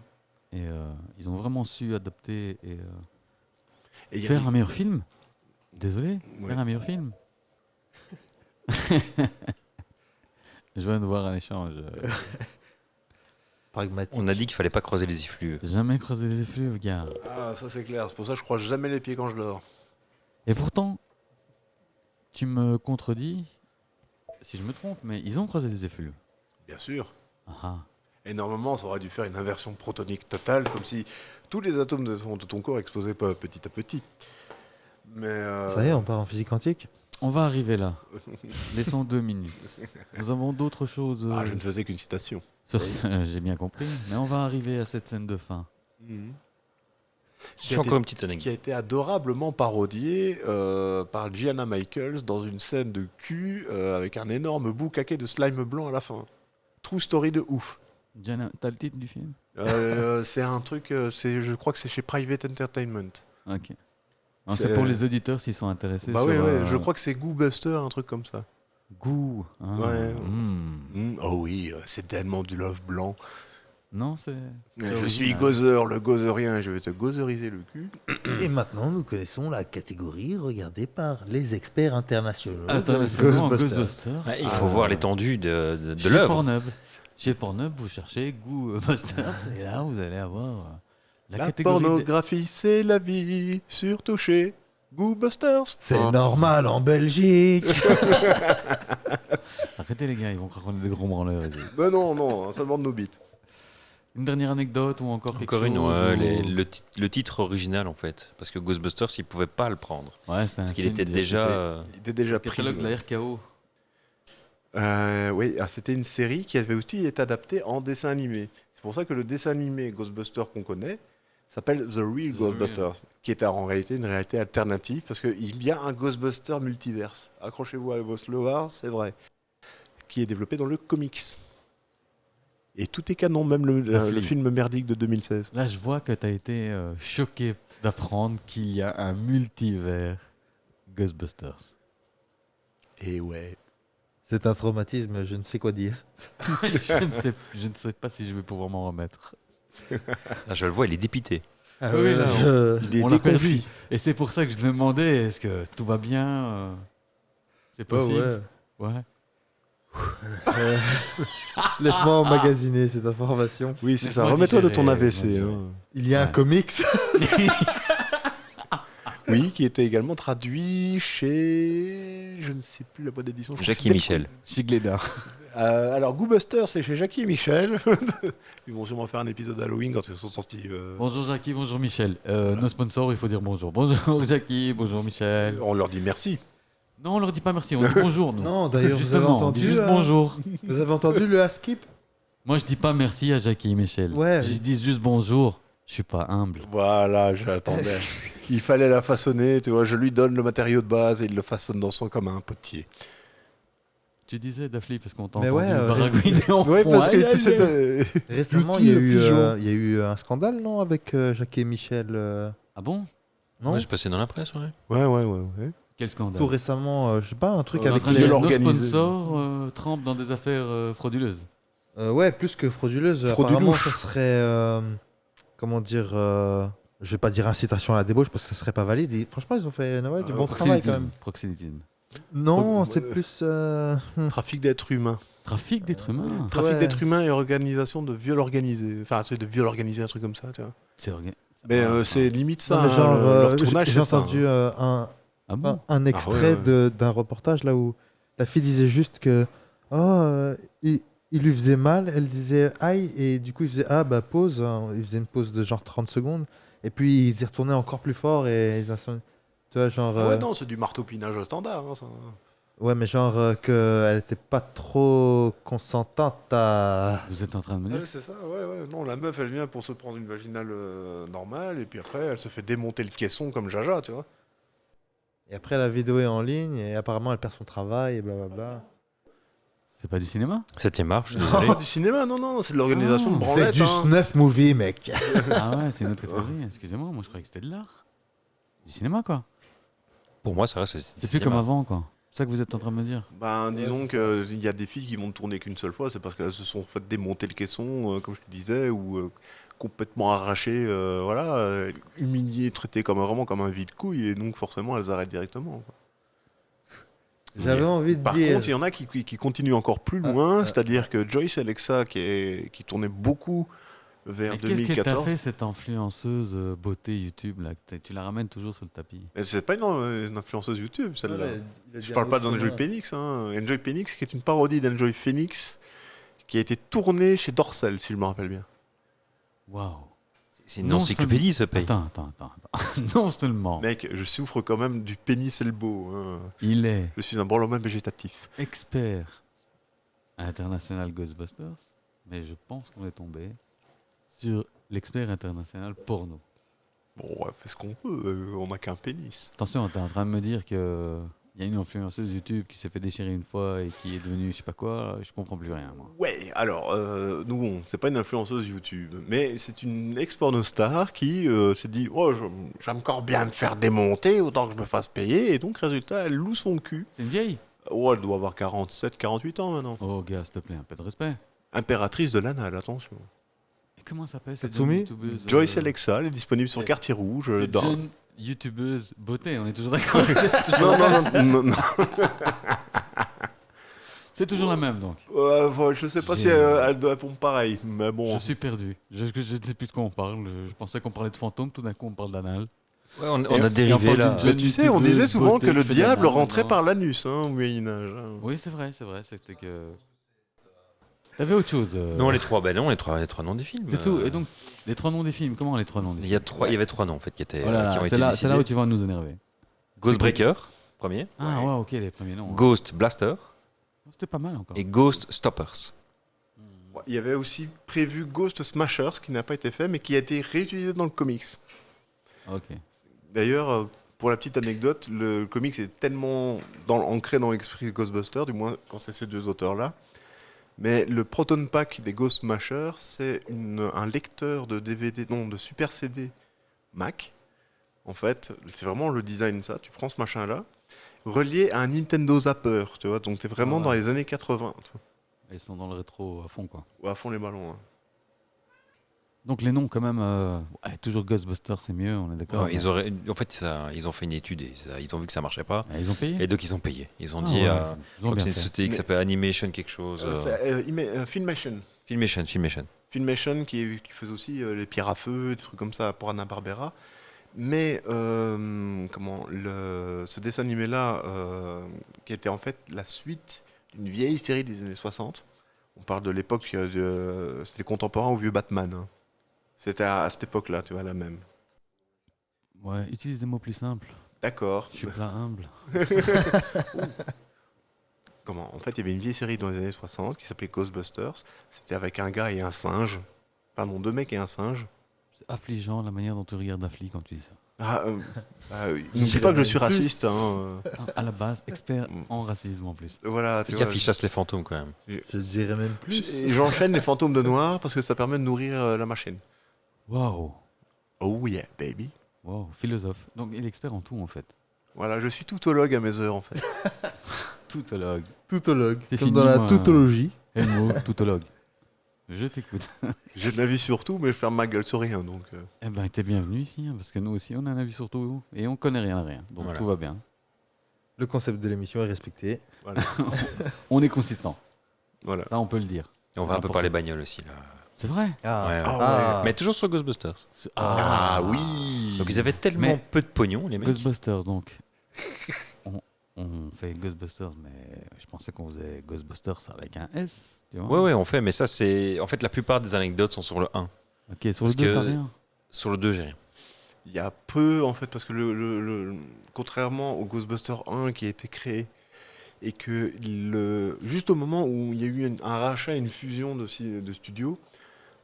et ils ont vraiment su adapter et Et il y a faire des- un meilleur film. Désolé, Ouais. faire un meilleur film. Je viens de voir un échange. Pragmatique. On a dit qu'il fallait pas croiser les effluves. Jamais creusé les effluves, gars. Ah, ça c'est clair, c'est pour ça que je croise jamais les pieds quand je dors. Et pourtant, tu me contredis si je me trompe, mais ils ont creusé des effluves. Bien sûr. Ah ah. Et normalement, ça aurait dû faire une inversion protonique totale, comme si tous les atomes de ton corps explosaient pas petit à petit. Mais Ça y est, on part en physique quantique. On va arriver là. Laissons 2 minutes. Nous avons d'autres choses. Ah, je ne faisais qu'une citation. sur ce- j'ai bien compris. Mais on va arriver à cette scène de fin. J'ai encore une petite anecdote. Qui a été adorablement parodiée par Gianna Michaels dans une scène de cul avec un énorme boucaquet de slime blanc à la fin. True story de ouf. Diana, t'as le titre du film? C'est un truc, je crois que c'est chez Private Entertainment. Ok. Non, C'est- c'est pour les auditeurs s'ils sont intéressés. Bah sur, oui, ouais, je crois que c'est Goo Buster, un truc comme ça. Goût. Ah, Ouais. hmm. Oh oui, c'est tellement du love blanc. Non, c'est. Je original. suis gozer, le gozerien, je vais te gozeriser le cul. Et maintenant, nous connaissons la catégorie regardée par les experts internationaux. Internationalement, Ghostbusters. Ghostbusters. Ouais, il faut voir l'étendue de Chez l'œuvre. Pornhub. Chez Pornhub, vous cherchez Ghostbusters et là, vous allez avoir la La catégorie. pornographie, c'est la vie, surtout chez Goo Busters. C'est normal en Belgique. Arrêtez les gars, ils vont croire qu'on est des gros branleurs. ici. Ben non, non, seulement de nos bits. Une dernière anecdote ou encore quelque Encore chose une, ouais, ou- le titre original en fait. Parce que Ghostbusters, ils pouvaient pas le prendre. Ouais, c'était un Parce qu'il film était qui déjà. était- Il était déjà le pris. catalogue de la RKO. Oui, c'était une série qui avait aussi été adaptée en dessin animé. C'est pour ça que le dessin animé Ghostbusters qu'on connaît s'appelle The Real The Ghostbusters, qui est en réalité une réalité alternative, parce qu'il y a un Ghostbuster multiverse. Accrochez-vous à vos slovards, c'est vrai. Qui est développé dans le comics. Et tout est canon, même le film. film merdique de 2016. Là, je vois que tu as été choqué d'apprendre qu'il y a un multivers Ghostbusters. Et ouais. C'est un traumatisme, je ne sais quoi dire. je ne sais pas si je vais pouvoir m'en remettre. Là, je le vois, il est dépité. Ah Oui, ouais, là, je- Il est on l'a déconfit. perdu. Et c'est pour ça que je demandais, est-ce que tout va bien c'est Ouais, possible ouais. Ouais. Euh, Laisse-moi emmagasiner cette information. Oui, c'est ça. Laisse-moi Remets-toi de ton digérer, AVC. laisse-moi digérer. hein. Il y a un Ouais. comics. Oui, qui était également traduit chez. Je ne sais plus la boîte d'édition. je crois que Jackie c'est Michel. Chigléda. Alors, Goobuster, c'est chez Jackie et Michel. Ils vont sûrement faire un épisode Halloween quand ils sont sortis. Bonjour Jackie, bonjour Michel. Nos sponsors, il faut dire bonjour. Bonjour Jackie, bonjour Michel. On leur dit merci. Non, on leur dit pas merci, on dit bonjour nous. Non, d'ailleurs, vous avez Justement, on dit entendu, juste bonjour. Vous avez entendu le Askip? Moi, je dis pas merci à Jackie et Michel. Ouais. Je dis juste bonjour. Je suis pas humble. Voilà, j'attendais. Il fallait la façonner, tu vois. Je lui donne le matériau de base et il le façonne dans son comme un potier. Tu disais, Daphne, parce qu'on t'a Mais entendu ouais, baragouiner en Oui, fond. parce que Aïe, aïe, tu sais, aïe. Récemment, Lucie, il y, a le eu, pigeon. il y a eu un scandale, non, avec Jackie et Michel Ah bon? non Ouais, je passais dans la presse, ouais. ouais. Quel scandale. Tout récemment, je sais pas, un truc On est en avec train de les... dire que nos organisé. sponsors trempent dans des affaires frauduleuses. Ouais, plus que frauduleuse. Apparemment, ça serait... comment dire... je vais pas dire incitation à la débauche parce que ça serait pas valide. Franchement, ils ont fait ouais, du bon travail quand même. Proxénétisme. Non, Pro- c'est plus... Trafic d'êtres humains. Trafic d'êtres humains. Trafic Ouais. d'êtres humains et organisation de viol organisé. Enfin, tu sais, de viol organisé, un truc comme ça, tu vois. C'est orga- Mais Ah, c'est limite ça. Non, mais hein, genre, leur tournage, j'ai c'est ça. entendu Ah bon? un extrait ouais. d'un reportage là où la fille disait juste que oh, il lui faisait mal, elle disait aïe, et du coup il faisait ah bah pause, hein. Il faisait une pause de genre 30 secondes, et puis ils y retournaient encore plus fort, et tu vois, genre. Ah ouais, non, c'est du marteau-pinage standard. hein, ça. Ouais, mais genre qu'elle était pas trop consentante à. Vous êtes en train de me dire Ouais, c'est ça, ouais. Non, la meuf, elle vient pour se prendre une vaginale normale, et puis après, elle se fait démonter le caisson comme Jaja, tu vois. Et après, la vidéo est en ligne, et apparemment elle perd son travail, et blablabla. c'est pas du cinéma? 7ème art, je suis désolé. Du cinéma, non, c'est de l'organisation Ah, de C'est branlette. du hein. snuff movie, mec. Ah ouais, c'est une autre catégorie. Excusez-moi, moi je croyais que c'était de l'art. Du cinéma quoi. Pour moi, ça reste. C'est plus comme avant quoi. C'est ça que vous êtes en train de me dire. Ben, disons c'est ça. qu'il y a des filles qui vont tourner qu'une seule fois, c'est parce qu'elles se sont fait démonter le caisson, comme je te disais, ou complètement arrachées, voilà, humiliées, traitées comme, vraiment comme un vide couille, et donc forcément elles arrêtent directement. Quoi. J'avais envie de Par dire. contre, il y en a qui continuent encore plus Ah, loin, ah, c'est-à-dire que Joyce Alexa, qui tournait beaucoup vers Et qu'est-ce que t'as 2014, fait cette influenceuse beauté YouTube là? Tu la ramènes toujours sur le tapis. mais c'est pas une influenceuse YouTube celle-là. Je parle pas d'Enjoy Phoenix, hein. Enjoy Phoenix qui est une parodie d'Enjoy Phoenix qui a été tournée chez Dorsel, si je me rappelle bien. Waouh. C'est une Non, encyclopédie, ce pays. Attends. Non seulement Mec, je souffre quand même du pénis elbow. Hein. il est Je suis un branleman végétatif. expert international Ghostbusters, mais je pense qu'on est tombé sur l'expert international porno. Bon, on fait ce qu'on peut, on n'a qu'un pénis. Attention, t'es en train de me dire que il y a une influenceuse YouTube qui s'est fait déchirer une fois et qui est devenue je sais pas quoi, je comprends plus rien moi. Ouais, alors, nous, bon, c'est pas une influenceuse YouTube, mais c'est une ex-pornostar qui s'est dit oh, j'aime encore bien me faire démonter, autant que je me fasse payer, et donc, résultat, elle loue son cul. C'est une vieille. Oh, elle doit avoir 47, 48 ans maintenant. Oh gars, s'il te plaît, un peu de respect. Impératrice de l'anal, attention. Et comment ça s'appelle cette Tatsumi jeune youtubeuse Joyce Alexa, elle est disponible sur et- Quartier Rouge. cette Dans... jeune youtubeuse beauté, on est toujours d'accord. Non. C'est toujours la même donc. Ouais, je sais pas si elle doit répondre pareil, mais bon. Je suis perdu. Je ne sais plus de quoi on parle. Je pensais qu'on parlait de fantômes, tout d'un coup on parle d'anal. Ouais, on Et- a et dérivé on parle là. d'une Mais jeune tu sais, on youtubeuse disait souvent beauté que le qui fait diable d'anal, rentrait maintenant. par l'anus au Moyen-Âge. hein. Oui, c'est vrai. C'était que. T'avais autre chose. Non, les trois noms des films. C'est tout. Et donc, les trois noms des films, comment les trois noms des Il films y avait trois noms en fait qui étaient. Voilà, qui ont c'est été là décidés. où tu vas nous énerver. Ghostbreaker, premier. Ah ouais, ok, les premiers noms. Ghost Blaster C'était pas mal encore. et Ghost Stoppers. Ouais, il y avait aussi prévu Ghost Smashers, qui n'a pas été fait, mais qui a été réutilisé dans le comics. Ok. D'ailleurs, pour la petite anecdote, le comics est tellement ancré dans l'esprit Ghostbusters, du moins quand c'est ces deux auteurs-là. Mais le Proton Pack des Ghost Smashers, c'est un lecteur de DVD, non, de Super CD Mac. En fait, c'est vraiment le design ça. Tu prends ce machin-là, relié à un Nintendo Zapper, tu vois. Donc t'es vraiment Ah ouais. dans les années 80. tu vois. Ils sont dans le rétro à fond, quoi. Ou à fond les ballons. hein. Donc les noms, quand même, toujours Ghostbusters, c'est mieux, on est d'accord. Ouais, en fait, ils ont fait une étude et ils ont vu que ça marchait pas. Ils ont payé. Et donc, ils ont payé. Ils ont Ah dit, ouais, je ils ont crois que bien c'est une fait. société qui Mais- s'appelle Animation quelque chose. Filmation. Filmation. Filmation qui faisait aussi les pierres à feu, des trucs comme ça pour Hanna-Barbera. Mais ce dessin animé-là, qui était en fait la suite d'une vieille série des années 60. On parle de l'époque, c'était contemporain au vieux Batman, hein. C'était à cette époque-là, tu vois, la même. Ouais, utilise des mots plus simples. D'accord. Je suis plein humble. En fait, il y avait une vieille série dans les années 60 qui s'appelait Ghostbusters. C'était avec un gars et un singe. Enfin non, deux mecs et un singe. C'est affligeant la manière dont tu regardes Affli quand tu dis ça. Oui. Je N'oublie dirais pas que je même suis plus. raciste, hein. À la base, expert en racisme en plus. Voilà, tu Fais vois. gaffe, ils chassent les fantômes quand même. Je dirais même plus. Et j'enchaîne les fantômes de noir parce que ça permet de nourrir la machine. Waouh, Oh yeah, baby. waouh, philosophe. Donc il est expert en tout en fait. Voilà, je suis toutologue à mes heures, en fait. Toutologue. Toutologue. C'est Comme fini, dans la moi. toutologie. Helmo, toutologue. Je t'écoute. J'ai de l'avis sur tout, mais je ferme ma gueule sur rien, donc... Eh ben, t'es bienvenu ici, hein, parce que nous aussi, on a un avis sur tout et on connaît rien à rien. Donc Voilà. tout va bien. Le concept de l'émission est respecté. Voilà. On est consistant. Voilà. Ça, on peut le dire. Et on C'est va un peu important. parler bagnole aussi là. C'est vrai. Ouais, ouais. Ah. Mais toujours sur Ghostbusters. Ah oui. Donc ils avaient tellement Mais- peu de pognon, les mecs. Ghostbusters, donc. On fait Ghostbusters, mais je pensais qu'on faisait Ghostbusters avec un S. Tu vois. Ouais, on fait, mais ça c'est. En fait, la plupart des anecdotes sont sur le 1. Ok, sur Parce le 2, que- t'as rien. Sur le 2, j'ai rien. Il y a peu, en fait, parce que contrairement au Ghostbusters 1 qui a été créé, et que juste au moment où il y a eu un rachat, une fusion de studios,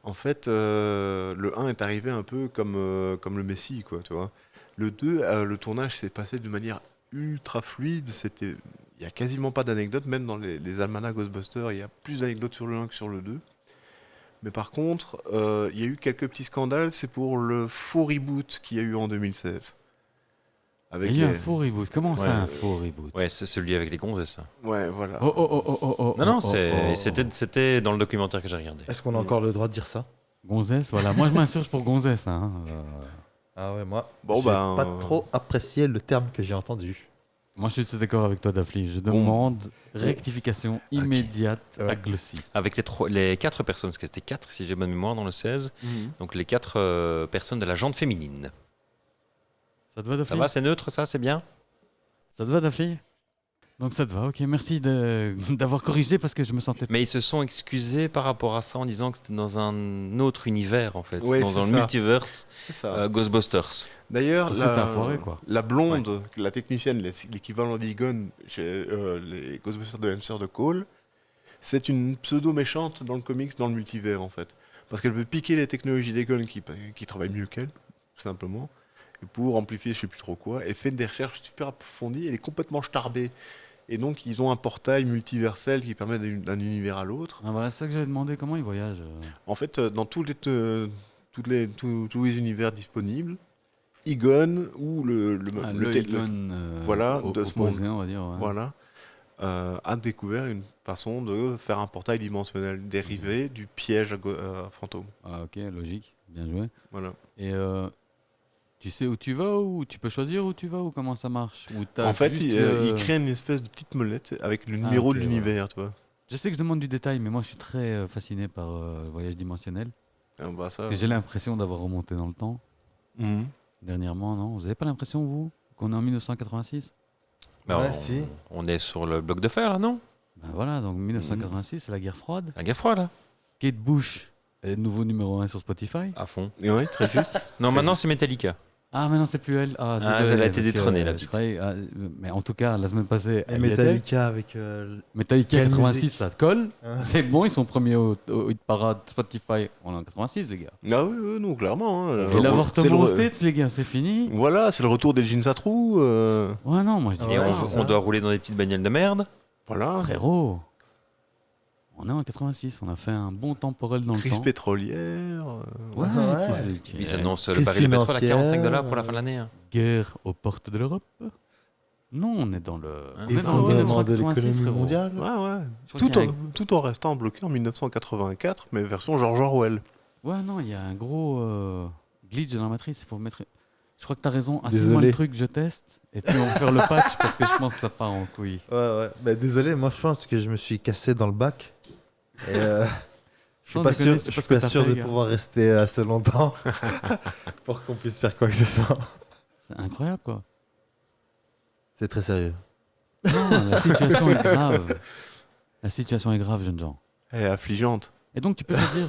en fait, le 1 est arrivé un peu comme le Messie, quoi, tu vois. Le 2, le tournage s'est passé de manière ultra fluide. Il y a quasiment pas d'anecdotes, même dans les almanachs Ghostbusters, il y a plus d'anecdotes sur le 1 que sur le 2. Mais par contre, il y a eu quelques petits scandales, c'est pour le faux reboot qu'il y a eu en 2016. Avec Il y a eu un les- faux reboot. Comment ça, Ouais. un faux reboot? Ouais, c'est celui avec les gonzesses. Ça. Ouais, voilà. Oh. Non, oh, oh. c'était dans le documentaire que j'ai regardé. Est-ce qu'on a encore le droit de dire ça? Gonzesse, voilà. Moi, je m'insurge pour Gonzesse. Hein. Ah ouais, moi, Bon, j'ai ben, pas trop apprécié le terme que j'ai entendu. Moi, je suis d'accord avec toi, Daphne. Je demande rectification immédiate Ouais. à Glossy. Avec les 4 personnes, parce que c'était 4 si j'ai bonne mémoire dans le 16. Mhm. Donc les 4 personnes de la jante féminine. Ça te va, Ça Daphne? va, c'est neutre, ça, c'est bien. Ça te va, Daphne? Donc ça te va, ok. Merci d'avoir corrigé parce que je me sentais... Mais ils se sont excusés par rapport à ça en disant que c'était dans un autre univers, en fait. Ouais, dans c'est un ça. multiverse C'est ça. Ghostbusters. D'ailleurs, Parce que ça a foiré, quoi. la blonde, la technicienne, l'équivalent d'Egon chez les Ghostbusters de Hamster de Cole, c'est une pseudo-méchante dans le comics, dans le multivers, en fait. Parce qu'elle veut piquer les technologies d'Egon qui travaillent mieux qu'elle, tout simplement. Et pour amplifier je sais plus trop quoi, elle fait des recherches super approfondies, elle est complètement starbée. Et donc, ils ont un portail multiversel qui permet d'un univers à l'autre. Ah, voilà, c'est ça que j'avais demandé. Comment ils voyagent En fait, dans tous les univers disponibles, Egon ou le Egon, voilà, de ce opposé, on va dire. Ouais. voilà, a découvert une façon de faire un portail dimensionnel dérivé du piège à fantôme. Ah, ok, logique. Bien joué. Voilà. Et tu sais où tu vas ou tu peux choisir où tu vas ou comment ça marche ou t'as En fait, juste il crée une espèce de petite molette avec le numéro ok, de l'univers, tu vois. Je sais que je demande du détail, mais moi je suis très fasciné par le voyage dimensionnel. Et bah, ça, Parce que j'ai l'impression d'avoir remonté dans le temps. Mhm. Dernièrement, non? Vous avez pas l'impression, vous, qu'on est en 1986? Ben, Ouais, on, si. on est sur le bloc de fer, là, non? Ben voilà, donc 1986, c'est la guerre froide. La guerre froide, là. Kate Bush est nouveau numéro 1 sur Spotify. À fond. Et ouais, très juste. Non, maintenant, c'est Metallica. Ah, mais non, c'est plus elle. Ah, Ah, désolé, elle a été parce que, détrônée, la je petite. croyais, mais en tout cas, la semaine passée, Et elle y était. Metallica avec. Metallica Quelle 86, musique ça te colle. hein. C'est bon, ils sont premiers au hit parade Spotify. On est en 86, les gars. Ah oui, oui, non, clairement. hein. Et C'est l'avortement le aux re- States, les gars, c'est fini. Voilà, c'est le retour des jeans à trous. Ouais, non, moi je dis, Ah Et ouais, on, c'est on ça. doit rouler dans des petites bagnoles de merde. Voilà. frérot, on est en 86, on a fait un bon temporel dans le Crise temps. pétrolière. Ouais, Ouais. qui- Ils annoncent le Crise baril de pétrole à financière, 45 $ pour la fin de l'année. hein. guerre aux portes de l'Europe. Non, on est dans le. on est dans Effondrement de 1986, l'économie frérot. mondiale. Ouais, ouais. Je crois qu'il y a un- Tout en restant bloqué en 1984, mais version George Orwell. Ouais, non, il y a un gros glitch dans la matrice. Il faut mettre. Je crois que t'as raison. Assis-moi Désolé. le truc, je teste. Et puis on va faire le patch parce que je pense que ça part en couille. Ouais. Bah, désolé, moi je pense que je me suis cassé dans le bac. Et je suis Sans pas déconner, sûr, c'est je pas suis ce que pas t'as sûr fait, de gars. pouvoir rester assez longtemps pour qu'on puisse faire quoi que ce soit. C'est incroyable, quoi. C'est très sérieux. Non, la situation est grave. La situation est grave, jeunes gens. Elle est affligeante. Et donc, tu peux choisir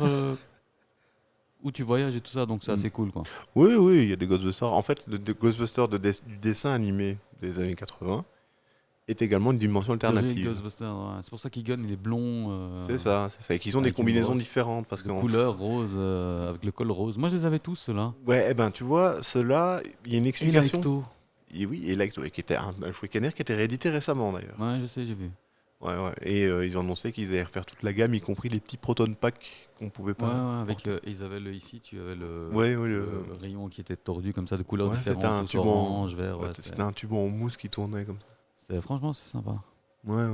où tu voyages et tout ça, donc c'est assez cool, quoi. Oui, il y a des Ghostbusters. En fait, le Ghostbusters du dessin animé des années 80 est également une dimension The Real alternative. Ghostbusters, ouais. C'est pour ça qu'Egon, il est blond. C'est ça. Et qu'ils ont des avec une combinaisons brosse, différentes. Parce de que couleur rose, avec le col rose. Moi, je les avais tous, ceux-là. Ouais, eh ben, tu vois, ceux-là, il y a une Et explication. l'Alecto. Et oui, et Lacto, qui était un jouet canard qui était réédité récemment d'ailleurs. Ouais, je sais, j'ai vu. Ouais. Et ils ont annoncé qu'ils allaient refaire toute la gamme, y compris les petits proton packs qu'on pouvait Ouais, pas. avec, ils avaient ici, tu avais le, Ouais, le rayon qui était tordu comme ça, de couleurs Ouais, différentes, c'était un tous tube en- orange, vert. Ouais, Ouais, c'était un tube en mousse qui tournait comme ça. franchement, c'est sympa. Ouais.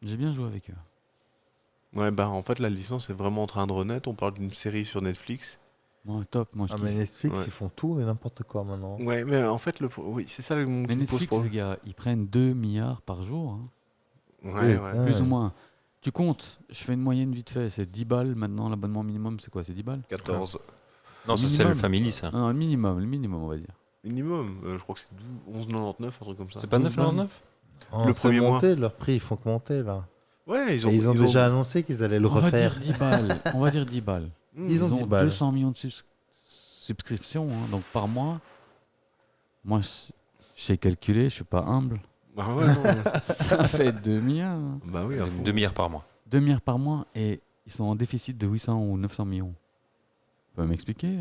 J'ai bien joué avec eux. Ouais, bah en fait, la licence est vraiment en train de renaître. On parle d'une série sur Netflix. Moi, top, moi je Ah, kiffe. mais Netflix, Ouais. ils font tout et n'importe quoi maintenant. Ouais, mais en fait, oui, c'est ça le Mais qui me pose Netflix, les problème. gars, ils prennent 2 milliards par jour, hein, Ouais. plus ou moins. Tu comptes, je fais une moyenne vite fait, c'est 10 balles maintenant, l'abonnement minimum, c'est quoi? C'est 10 balles? 14 Non, ça c'est le Minimum. Family, ça. Non, le minimum, on va dire. minimum. Je crois que c'est 11,99, un truc comme ça. C'est pas 12 9,99? Oh, Le c'est premier mois. monté, leur prix, ils font que monter là. Ouais, Et ils ont déjà annoncé qu'ils allaient le On va refaire. dire 10 balles. On va dire 10 balles. Ils ont 10 balles. 200 millions de subscriptions, hein, donc par mois. Moi, je sais calculer, je suis pas humble. Bah ouais, non. Ça fait 2 milliards. hein. Bah oui, à fond. 2 milliards par mois. 2 milliards par mois et ils sont en déficit de 800 ou 900 millions. Tu peux m'expliquer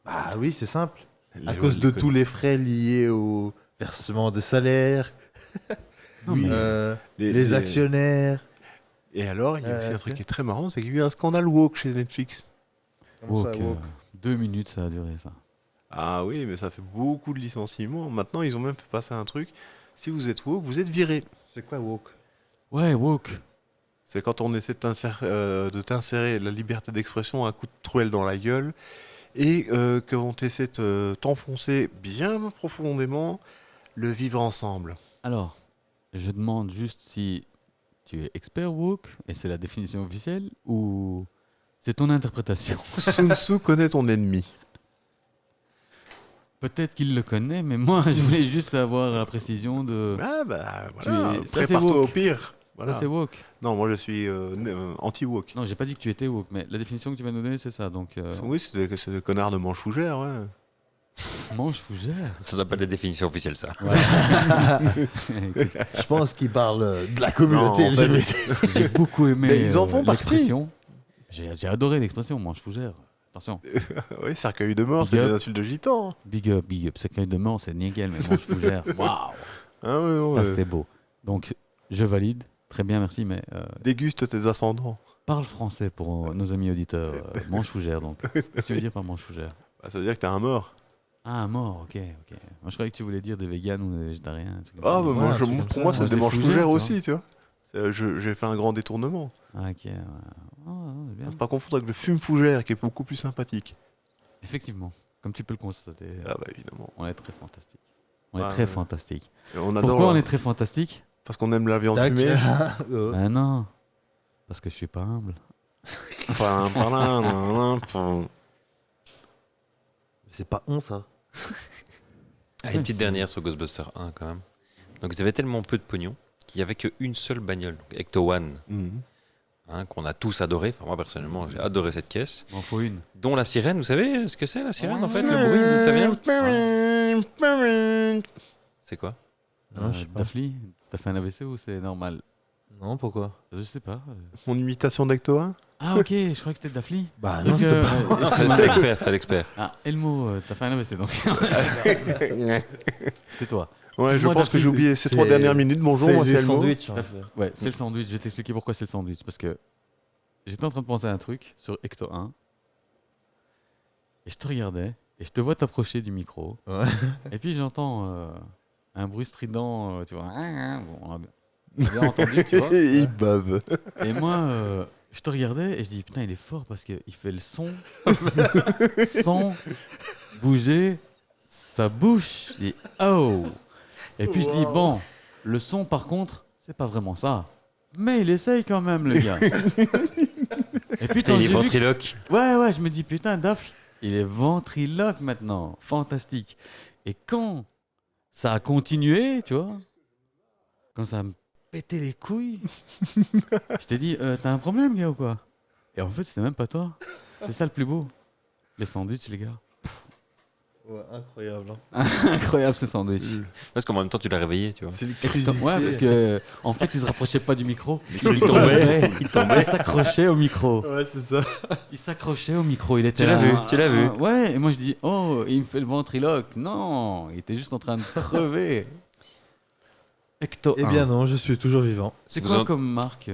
Ah oui, c'est simple. À Les- cause les de con- tous les frais liés au versement de salaire, Non, Oui. mais les actionnaires. Et alors, il y a aussi un tu truc sais. qui est très marrant, c'est qu'il y a eu un scandale woke chez Netflix. woke, 2 minutes ça a duré ça. Ah oui, mais ça fait beaucoup de licenciements. Maintenant, ils ont même fait passer un truc. Si vous êtes woke, vous êtes viré. C'est quoi woke? Ouais, woke. C'est quand on essaie de t'insérer la liberté d'expression à coup de truelle dans la gueule et qu'on essaie de t'enfoncer bien profondément le vivre ensemble. Alors, je demande juste si tu es expert woke et c'est la définition officielle ou c'est ton interprétation. Sun Tzu connaît ton ennemi. Peut-être qu'il le connaît, mais moi je voulais juste avoir la précision de. Ah bah voilà, es- ça, c'est prépare-toi woke. au pire. Voilà. Ça c'est woke. Non, moi je suis anti-woke. Non, j'ai pas dit que tu étais woke, mais la définition que tu vas nous donner c'est ça. Donc, Oui, c'est des connards de manche fougère, ouais. mange fougère. Ça n'a pas de définition officielle, ça. Je pense qu'ils parlent de la communauté Non, en fait, LGBT. J'ai beaucoup aimé Mais ils en font partie. l'expression. J'ai adoré l'expression, mange fougère. Attention, Oui, cercueil de mort, Big c'est up. des insultes de gitans. big up, big up. Cercueil de mort, c'est nickel, mais mange fougère. Waouh, Ah ouais, non, ça c'était beau. Donc, je valide. Très bien, merci, mais déguste tes ascendants. parle français pour nos amis auditeurs. Mange fougère, donc. Qu'est-ce que tu veux dire par mange fougère? Bah, ça veut dire que t'es un mort. Ah, mort, ok. Moi, je croyais que tu voulais dire des véganes ou des végétariens. un truc comme Ah, ça. bah, Ouais, moi, un truc comme pour ça. moi, c'est Mange des des manches fougères, fougères tu aussi, tu vois. J'ai fait un grand détournement. Ah, ok. Ouais. Ah, c'est bien. Faut pas confondre avec le fume fougère qui est beaucoup plus sympathique. Effectivement, comme tu peux le constater, Ah bah évidemment. on est très fantastique. On est Ah, très ouais. fantastique. Et on adore Pourquoi on est très fantastique? parce qu'on aime la viande Tac. fumée. Ben non, parce que je suis pas humble. Enfin, par là, nan, nan, enfin. C'est pas on ça. Ah, une petite dernière sur Ghostbusters 1 quand même. Donc ils avaient tellement peu de pognon qu'il n'y avait qu'une seule bagnole, donc Ecto One, Mhm. qu'on a tous adoré. Enfin moi personnellement j'ai adoré cette caisse. Il m'en faut une. Dont la sirène, vous savez ce que c'est la sirène en fait? Le bruit, d'où ça vient? C'est quoi? Non, je sais pas. Daphne, t'as fait un AVC ou c'est normal? Non, pourquoi? Je sais pas. Mon imitation d'Ecto 1. Ah ok, je crois que c'était Daphne. Bah non, Parce c'était que, pas. Non, c'est l'expert, c'est l'expert. Ah, Elmo, t'as fait un AVC donc. C'était toi. Ouais, je Dis-moi, pense que Daphne, j'ai oublié ces c'est- 3 dernières minutes. Bonjour, moi c'est les Elmo. sandwichs. hein. Ouais, c'est le sandwich. Je vais t'expliquer pourquoi c'est le sandwich. Parce que j'étais en train de penser à un truc sur Ecto 1. Et je te regardais. Et je te vois t'approcher du micro. Ouais. Et puis j'entends un bruit strident. Tu vois. Bon, on a bien entendu, tu vois. Il bave. Et moi, je te regardais et je dis putain, il est fort parce qu'il fait le son sans bouger sa bouche. Je dis oh. Et puis je dis Wow. bon, le son par contre, c'est pas vraiment ça. Mais il essaye quand même, le gars. Et puis Putain, quand il est j'ai vu ventriloque. ouais, je me dis putain, Daph, il est ventriloque maintenant. Fantastique. Et quand ça a continué, tu vois, quand ça me pétait les couilles, je t'ai dit, t'as un problème, gars, ou quoi? Et en fait, c'était même pas toi. C'est ça le plus beau. Les sandwichs, les gars. Ouais, incroyable. Hein. Incroyable, ces sandwichs. Parce qu'en même temps, tu l'as réveillé, tu vois. C'est le Ouais, parce que en fait, il se rapprochait pas du micro. Il tombait. Il s'accrochait au micro. Ouais, c'est ça. Il s'accrochait au micro. Il était Tu l'as là, vu, tu l'as vu. Ouais, et moi je dis, oh, il me fait le ventriloque. Non, il était juste en train de crever. Ecto Eh 1. bien non, je suis toujours vivant. C'est Vous quoi en- comme marque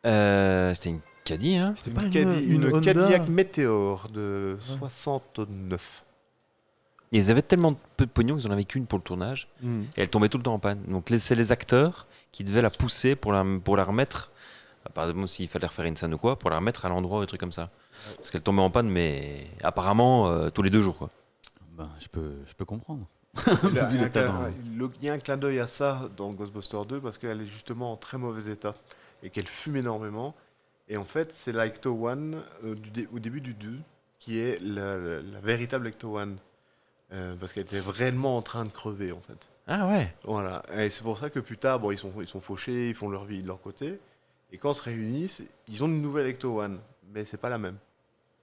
C'était une caddie, hein. C'était pas Une Honda Cadillac Meteor de 69. Et ils avaient tellement de peu de pognon qu'ils en avaient qu'une pour le tournage. Mm. Et elle tombait tout le temps en panne. Donc c'est les acteurs qui devaient la pousser pour la remettre. Par exemple, s'il fallait refaire une scène ou quoi, pour la remettre à l'endroit ou des trucs comme ça. Parce qu'elle tombait en panne, mais apparemment tous les 2 jours, quoi. Ben, je peux comprendre. Il y a Vu le un talent. il y a un clin d'œil à ça dans Ghostbusters 2 parce qu'elle est justement en très mauvais état et qu'elle fume énormément. Et en fait, c'est la Ecto One au début du 2 qui est la véritable Ecto One. Parce qu'elle était réellement en train de crever en fait. Ah ouais. Voilà. Et c'est pour ça que plus tard, bon, ils sont fauchés, ils font leur vie de leur côté. Et quand ils se réunissent, ils ont une nouvelle Ecto One. Mais c'est pas la même.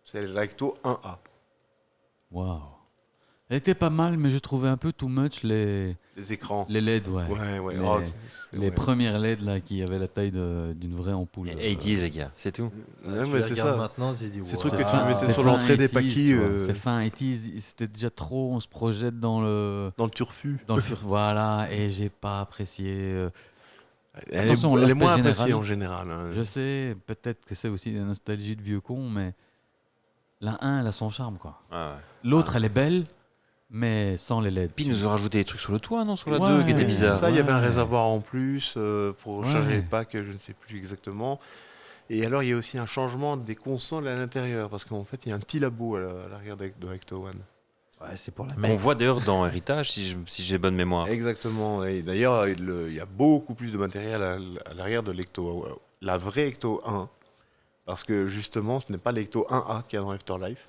C'est la Ecto 1A. Waouh. Elle était pas mal, mais je trouvais un peu too much les Les écrans. LED, ouais. Ouais, ouais. Les- oh, Les ouais. premières LED là qui avaient la taille d'une vraie ampoule. 80s, les gars, c'est tout. Ouais, Je mais les c'est regarde ça. maintenant, j'ai dit Ces wow. trucs que tu fin- mettais c'est sur fin l'entrée des 80s, paquets, tu vois. C'est fin 80s, c'était déjà trop, on se projette dans le dans le turfu. voilà, et j'ai pas apprécié. Elle Attention, est, elle est l'aspect moins général. appréciée en général. Hein. Je sais, peut-être que c'est aussi des nostalgies de vieux cons, mais la 1, elle a son charme, quoi. Ah ouais. L'autre, elle est belle, mais sans les LED. Puis ils nous ont rajouté des trucs sur le toit, non? Sur la Ouais. 2, qui étaient bizarres. Ça, il y avait un Ouais. réservoir en plus pour Ouais. charger les packs, je ne sais plus exactement. Et alors, il y a aussi un changement des consoles à l'intérieur, parce qu'en fait, il y a un petit labo à l'arrière de Ecto One. Ouais, c'est pour la On mettre. voit d'ailleurs dans Héritage, si j'ai bonne mémoire. Exactement. Et d'ailleurs, il y a beaucoup plus de matériel à l'arrière de l'Ecto, la vraie Ecto 1. Parce que justement, ce n'est pas l'Ecto 1A qu'il y a dans Afterlife.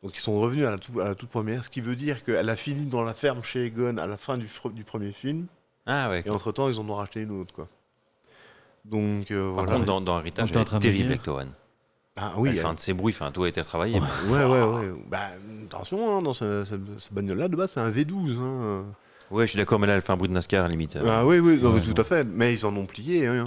Donc ils sont revenus à la toute première, ce qui veut dire qu'elle a fini dans la ferme chez Egon à la fin du premier film. Ah ouais. Et entre-temps, ils en ont racheté une autre, quoi. Donc Par voilà. contre, dans Héritage, Donc, t'es en elle train est de terrible, dire- Ecto One. Ah oui, Enfin, de ses bruits, enfin, tout a été retravaillé. ouais. Bah, attention, hein, dans cette bagnole-là, de base, c'est un V12. Hein. Ouais, je suis d'accord, mais là, elle fait un bruit de NASCAR, à la limite. Ah oui, non, mais Ouais, tout non. à fait. Mais ils en ont plié. Hein.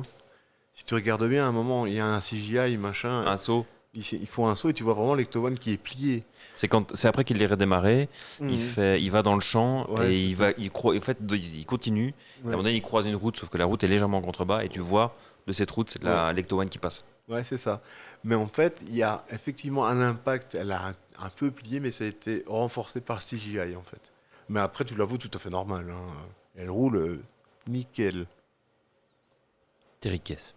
Si tu regardes bien, à un moment, il y a un CGI, machin. Un saut. Ils font un saut et tu vois vraiment l'Ecto One qui est plié. C'est après qu'il l'ait redémarré, il va dans le champ Ouais, et en fait, il continue. Et à un moment donné, il croise une route, sauf que la route est légèrement en contrebas et tu vois de cette route, c'est l'Ecto One qui passe. Ouais, c'est ça. Mais en fait, il y a effectivement un impact. Elle a un peu plié, mais ça a été renforcé par CGI, en fait. Mais après, tu l'avoues, tout à fait normal. Hein. Elle roule nickel. Terry Caisse.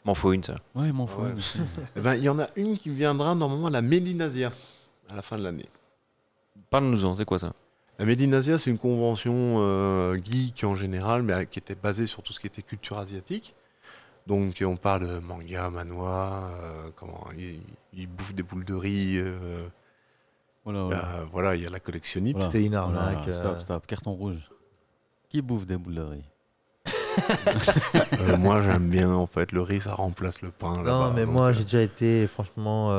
M'en faut une, ça. Ouais, m'en faut. Ouais. une aussi. Eh ben, il y en a une qui viendra normalement, la Mélinasia, à la fin de l'année. Parle-nous-en, c'est quoi ça? La Mélinasia, c'est une convention geek en général, mais qui était basée sur tout ce qui était culture asiatique. Donc on parle de manga, manhwa, comment ils bouffent des boules de riz. Voilà. Voilà, il y a la collectionnite. Voilà. C'était une arnaque. Voilà, stop, carton rouge. Qui bouffe des boules de riz? Moi j'aime bien en fait, le riz ça remplace le pain. Non, là-bas, mais donc, moi j'ai déjà été, franchement,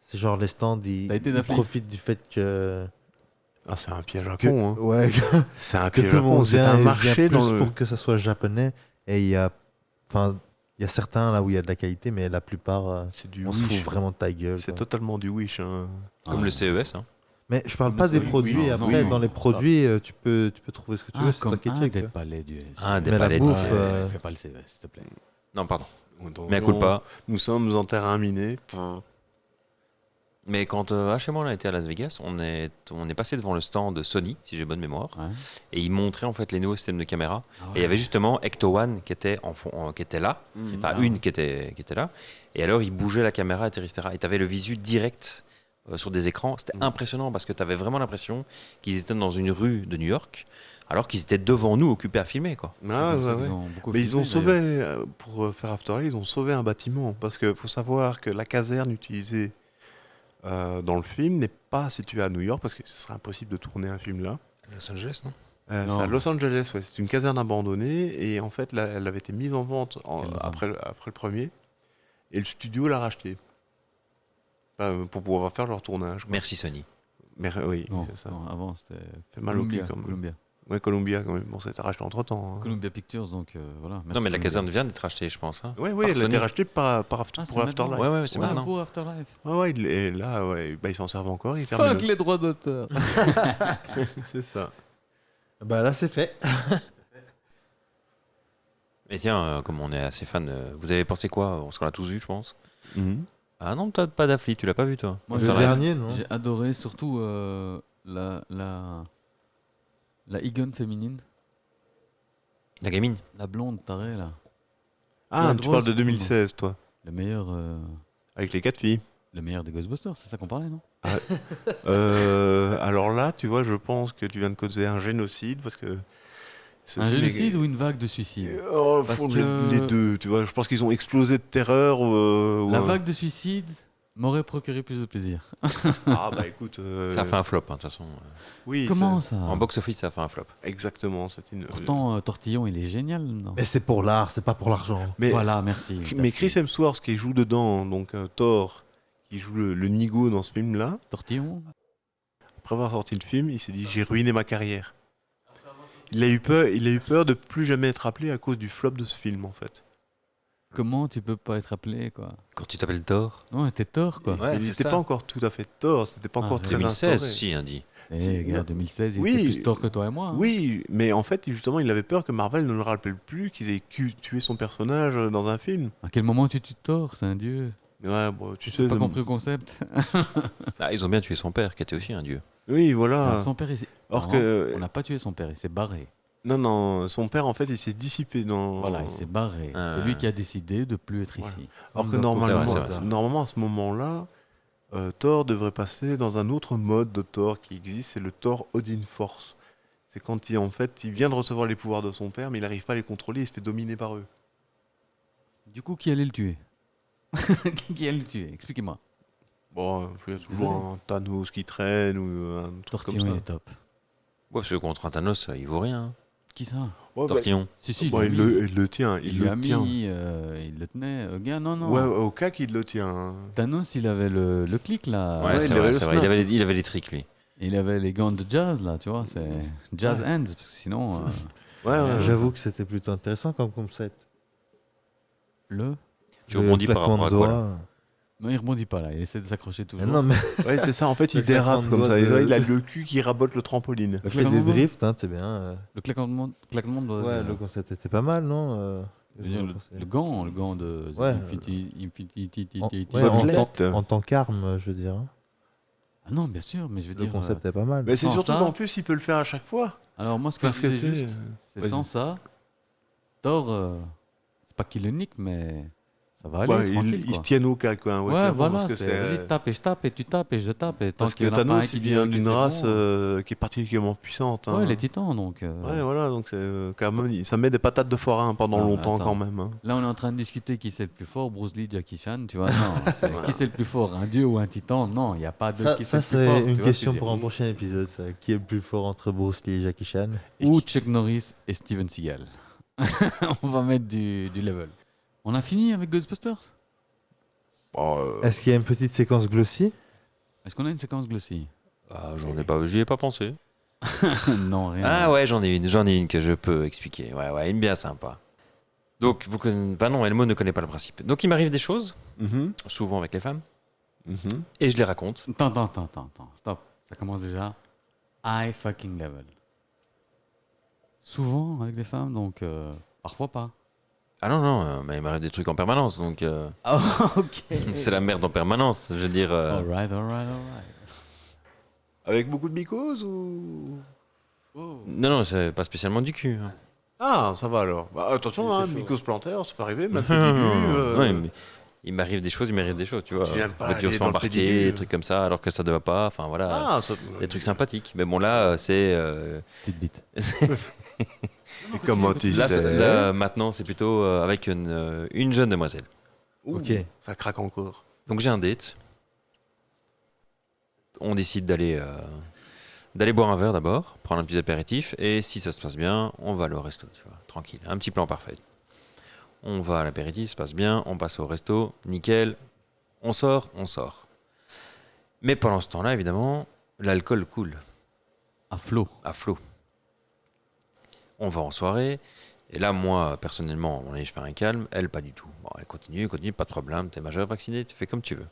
c'est genre les stands, T'as été ils d'appli profitent du fait que. c'est un piège à que con. Hein. ouais, C'est un que piège tout à le con. monde C'est vient, un et vient marché plus dans le. pour que ça soit japonais. Et enfin, il y a certains là où il y a de la qualité, mais la plupart, C'est du on se fout wish. vraiment de ta gueule. C'est quoi. totalement du wish. Hein. Comme le CES, hein. Mais je parle Mais pas ça, des oui, produits. oui, non, Après, non, dans non, les ça. produits, tu peux trouver ce que tu veux. C'est Ah, toi qui comme un check. des palais du Un des Mais la palais de bouffe, CES. Fais pas le CES, s'il te plaît. Non, pardon. Donc, Mais à coup pas. Nous sommes en terrain miné. Mais quand H et moi on a été à Las Vegas, on est passé devant le stand de Sony, si j'ai bonne mémoire, Ouais. et ils montraient en fait les nouveaux systèmes de caméra. Ah Et il y avait justement Ecto One qui était, qui était là, enfin Ah. une qui était là. Et alors ils bougeaient la caméra, etc. Et tu avais le visu direct sur des écrans. C'était impressionnant parce que tu avais vraiment l'impression qu'ils étaient dans une rue de New York, alors qu'ils étaient devant nous occupés à filmer, quoi. C'est Ah, comme ça ouais, qu'ils ouais. ont beaucoup Mais ils ont filmé, sauvé, d'ailleurs. pour faire After Eight, ils ont sauvé un bâtiment. Parce qu'il faut savoir que la caserne utilisée dans le film n'est pas située à New York, parce que ce serait impossible de tourner un film là. Los Angeles, non? C'est Non. à Los Angeles, ouais. C'est une caserne abandonnée, et en fait, elle avait été mise en vente Quelle après le premier, et le studio l'a racheté. Pour pouvoir faire leur tournage, quoi. Merci Sony. Mais oui, Non, c'est ça. non, avant c'était Fait mal au cul, Columbia. quand même. Columbia. Ouais, Columbia, quand même. Bon, ça a été racheté entre temps. Columbia Pictures, donc voilà. Non, merci mais la Columbia. caserne vient d'être rachetée, je pense. Hein. Oui, Par elle a été Sony. rachetée pour Ah, Afterlife. c'est maintenant. Ouais, c'est Ouais, maintenant. pour Afterlife. Ouais, et là, ouais, bah, ils s'en servent encore. Ils Fuck terminent. les droits d'auteur. C'est ça. Bah là, c'est fait. Et tiens, comme on est assez fan, vous avez pensé quoi? Parce qu'on l'a tous vu, je pense. Mhm. Ah non, t'as pas d'affli, tu l'as pas vu, toi? Moi, Le j'ai- dernier, non? J'ai adoré surtout la Egon féminine, La gamine. la blonde tarée là. Ah, La tu drôle, parles de c'est 2016, toi. Le meilleur, Avec les 4 filles. le meilleur des Ghostbusters, c'est ça qu'on parlait, non? Alors là, tu vois, je pense que tu viens de causer un génocide, parce que... ce Un film est- génocide ou une vague de suicides? Oh, Parce les, que- les deux, tu vois. Je pense qu'ils ont explosé de terreur. La vague de suicides m'aurait procuré plus de plaisir. Ah, bah écoute... Ça a fait un flop, hein, de toute façon. Oui, Comment c'est- ça? En box-office, ça a fait un flop. Exactement, c'est une... Pourtant, Tortillon, il est génial, non? Mais c'est pour l'art, c'est pas pour l'argent. Mais, Voilà, merci. mais Chris Hemsworth, qui joue dedans, donc Thor, qui joue le Nigo dans ce film-là, Tortillon? après avoir sorti le film, il s'est dit j'ai ruiné ma carrière. Il a eu peur de plus jamais être appelé à cause du flop de ce film en fait. Comment tu peux pas être appelé, quoi? Quand tu t'appelles Thor. Non, t'es tort, quoi. Ouais, il c'est n'était ça. pas encore tout à fait Thor, c'était pas Ah, encore très 2016, instauré. si, hein, dit. Eh, gars, non. 2016, il Oui. était plus tort que toi et moi. hein. Oui, mais en fait, justement, il avait peur que Marvel ne le rappelle plus, qu'ils aient tué son personnage dans un film. À quel moment tu tues Thor? C'est un dieu. Ouais, bon, tu Tu sais. n'as pas compris le concept. Ah, ils ont bien tué son père, qui était aussi un dieu. Oui, voilà. Son père, il s'est... Alors Non, que- on n'a pas tué son père, il s'est barré. Non, son père, en fait, il s'est dissipé dans. Voilà, il s'est barré. Ah. C'est lui qui a décidé de plus être Voilà. ici. Alors que D'accord. normalement, C'est vrai, c'est vrai. normalement, à ce moment-là, Thor devrait passer dans un autre mode de Thor qui existe, c'est le Thor Odin Force. C'est quand en fait, il vient de recevoir les pouvoirs de son père, mais il n'arrive pas à les contrôler, il se fait dominer par eux. Du coup, qui allait le tuer? Qui allait le tuer? Expliquez-moi. Bon, il y a toujours un Thanos qui traîne ou un truc Tortillon, comme il ça. est top. Ouais, parce que contre un Thanos, il vaut rien. hein. Qui ça? Ouais, bah, Tortillon. Si, si, bon, il il l'a mis. le tient, Il lui a le tient. mis, il le tenait. Gars, non, non. Ouais, au cas qu'il le tient. hein. Thanos, il avait le clic là. Ouais, il c'est avait vrai, le c'est vrai. snap. Il avait les tricks, lui. Il avait les gants de jazz là, tu vois. C'est jazz hands, parce que sinon, Ouais. J'avoue que c'était plutôt intéressant comme concept. le. Tu rebondis par claquement rapport à de quoi, là? doigts. Non, il rebondit pas là. Il essaie de s'accrocher Mais toujours. non, mais Ouais, c'est ça, en fait, il Le claquement dérape de comme doigts ça. de- Il a le cul qui rabote le trampoline. Le il fait des claquement de- drifts, hein, c'est bien. Le claquement de doigts, Ouais, le concept était pas mal, non je veux dire, le gant de Ouais. Infinity. Ouais, en, Gauntlet. en tant qu'arme, je veux dire. hein. Ah non, bien sûr, mais je veux Le dire. concept est pas mal. Mais c'est Sans surtout ça- qu'en plus, il peut le faire à chaque fois. Alors moi, ce que Parce je que disais tu sais, juste, c'est vas-y. sans ça, Thor, c'est pas qu'il le nique, mais ça va aller Ouais, tranquille. ils quoi. se tiennent au cas, quoi. Ouais, clairement, voilà, parce que c'est vas-y, tape et je tape et tu tapes et je tape et tant Parce qu'il que y en a pas un Thanos, qui il dit, vient ok, d'une c'est race bon. qui est particulièrement puissante. hein. Ouais, les titans donc. Ouais, voilà, donc c'est quand même, ça met des patates de forain pendant Ah, longtemps attends. quand même. hein. Là, on est en train de discuter qui c'est le plus fort, Bruce Lee, Jackie Chan, tu vois. Non, qui c'est le plus fort, un dieu ou un titan? Non, il n'y a pas de qui c'est Ça, le plus fort. c'est tu une vois question ce que pour je un veux dire. prochain épisode. Ça. Qui est le plus fort entre Bruce Lee et Jackie Chan Ou Chuck Norris et Steven Seagal. On va mettre du level. On a fini avec Ghostbusters? Bon, Est-ce qu'il y a une petite séquence glossy Est-ce qu'on a une séquence glossy? Ah, j'y ai pas pensé. Non, rien. Ah ouais, j'en ai une que je peux expliquer. Ouais, une bien sympa. Donc, vous connaissez... Bah non, Elmo ne connaît pas le principe. Donc, il m'arrive des choses, mhm, souvent avec les femmes, mhm. et je les raconte. Attends, stop. Ça commence déjà. High fucking level. Souvent avec les femmes, donc parfois pas. Ah non, non, mais il m'arrive des trucs en permanence, donc Oh, ok. c'est la merde en permanence. Je veux dire, Alright, alright, alright. Avec beaucoup de mycoses ou... Oh. non, non, c'est pas spécialement du cul. Hein. Ah, ça va alors. Bah, attention, Il hein, était chaud. mycose plantaire, c'est pas arrivé, mais pédilu... Ouais, mais il m'arrive des choses, tu vois. Tu viens de pas Voiture aller sans dans le embarquer, pédilu. des trucs comme ça, alors que ça ne va pas. Enfin voilà, Ah, ça... des trucs sympathiques. Mais bon, là, c'est. Petite bite. Et comment tu Là, sais là, maintenant, c'est plutôt avec une jeune demoiselle. Ouh, Ok. ça craque encore. Donc j'ai un date. On décide d'aller boire un verre d'abord, prendre un petit apéritif, et si ça se passe bien, on va aller au resto, tu vois, tranquille. Un petit plan parfait. On va à l'apéritif, ça se passe bien, on passe au resto, nickel, on sort. Mais pendant ce temps-là, évidemment, l'alcool coule À flot. à flot. On va en soirée, et là, moi, personnellement, à un moment donné, je fais un calme, elle, pas du tout. Bon, elle continue, pas de problème, t'es majeur, vacciné, tu fais comme tu veux.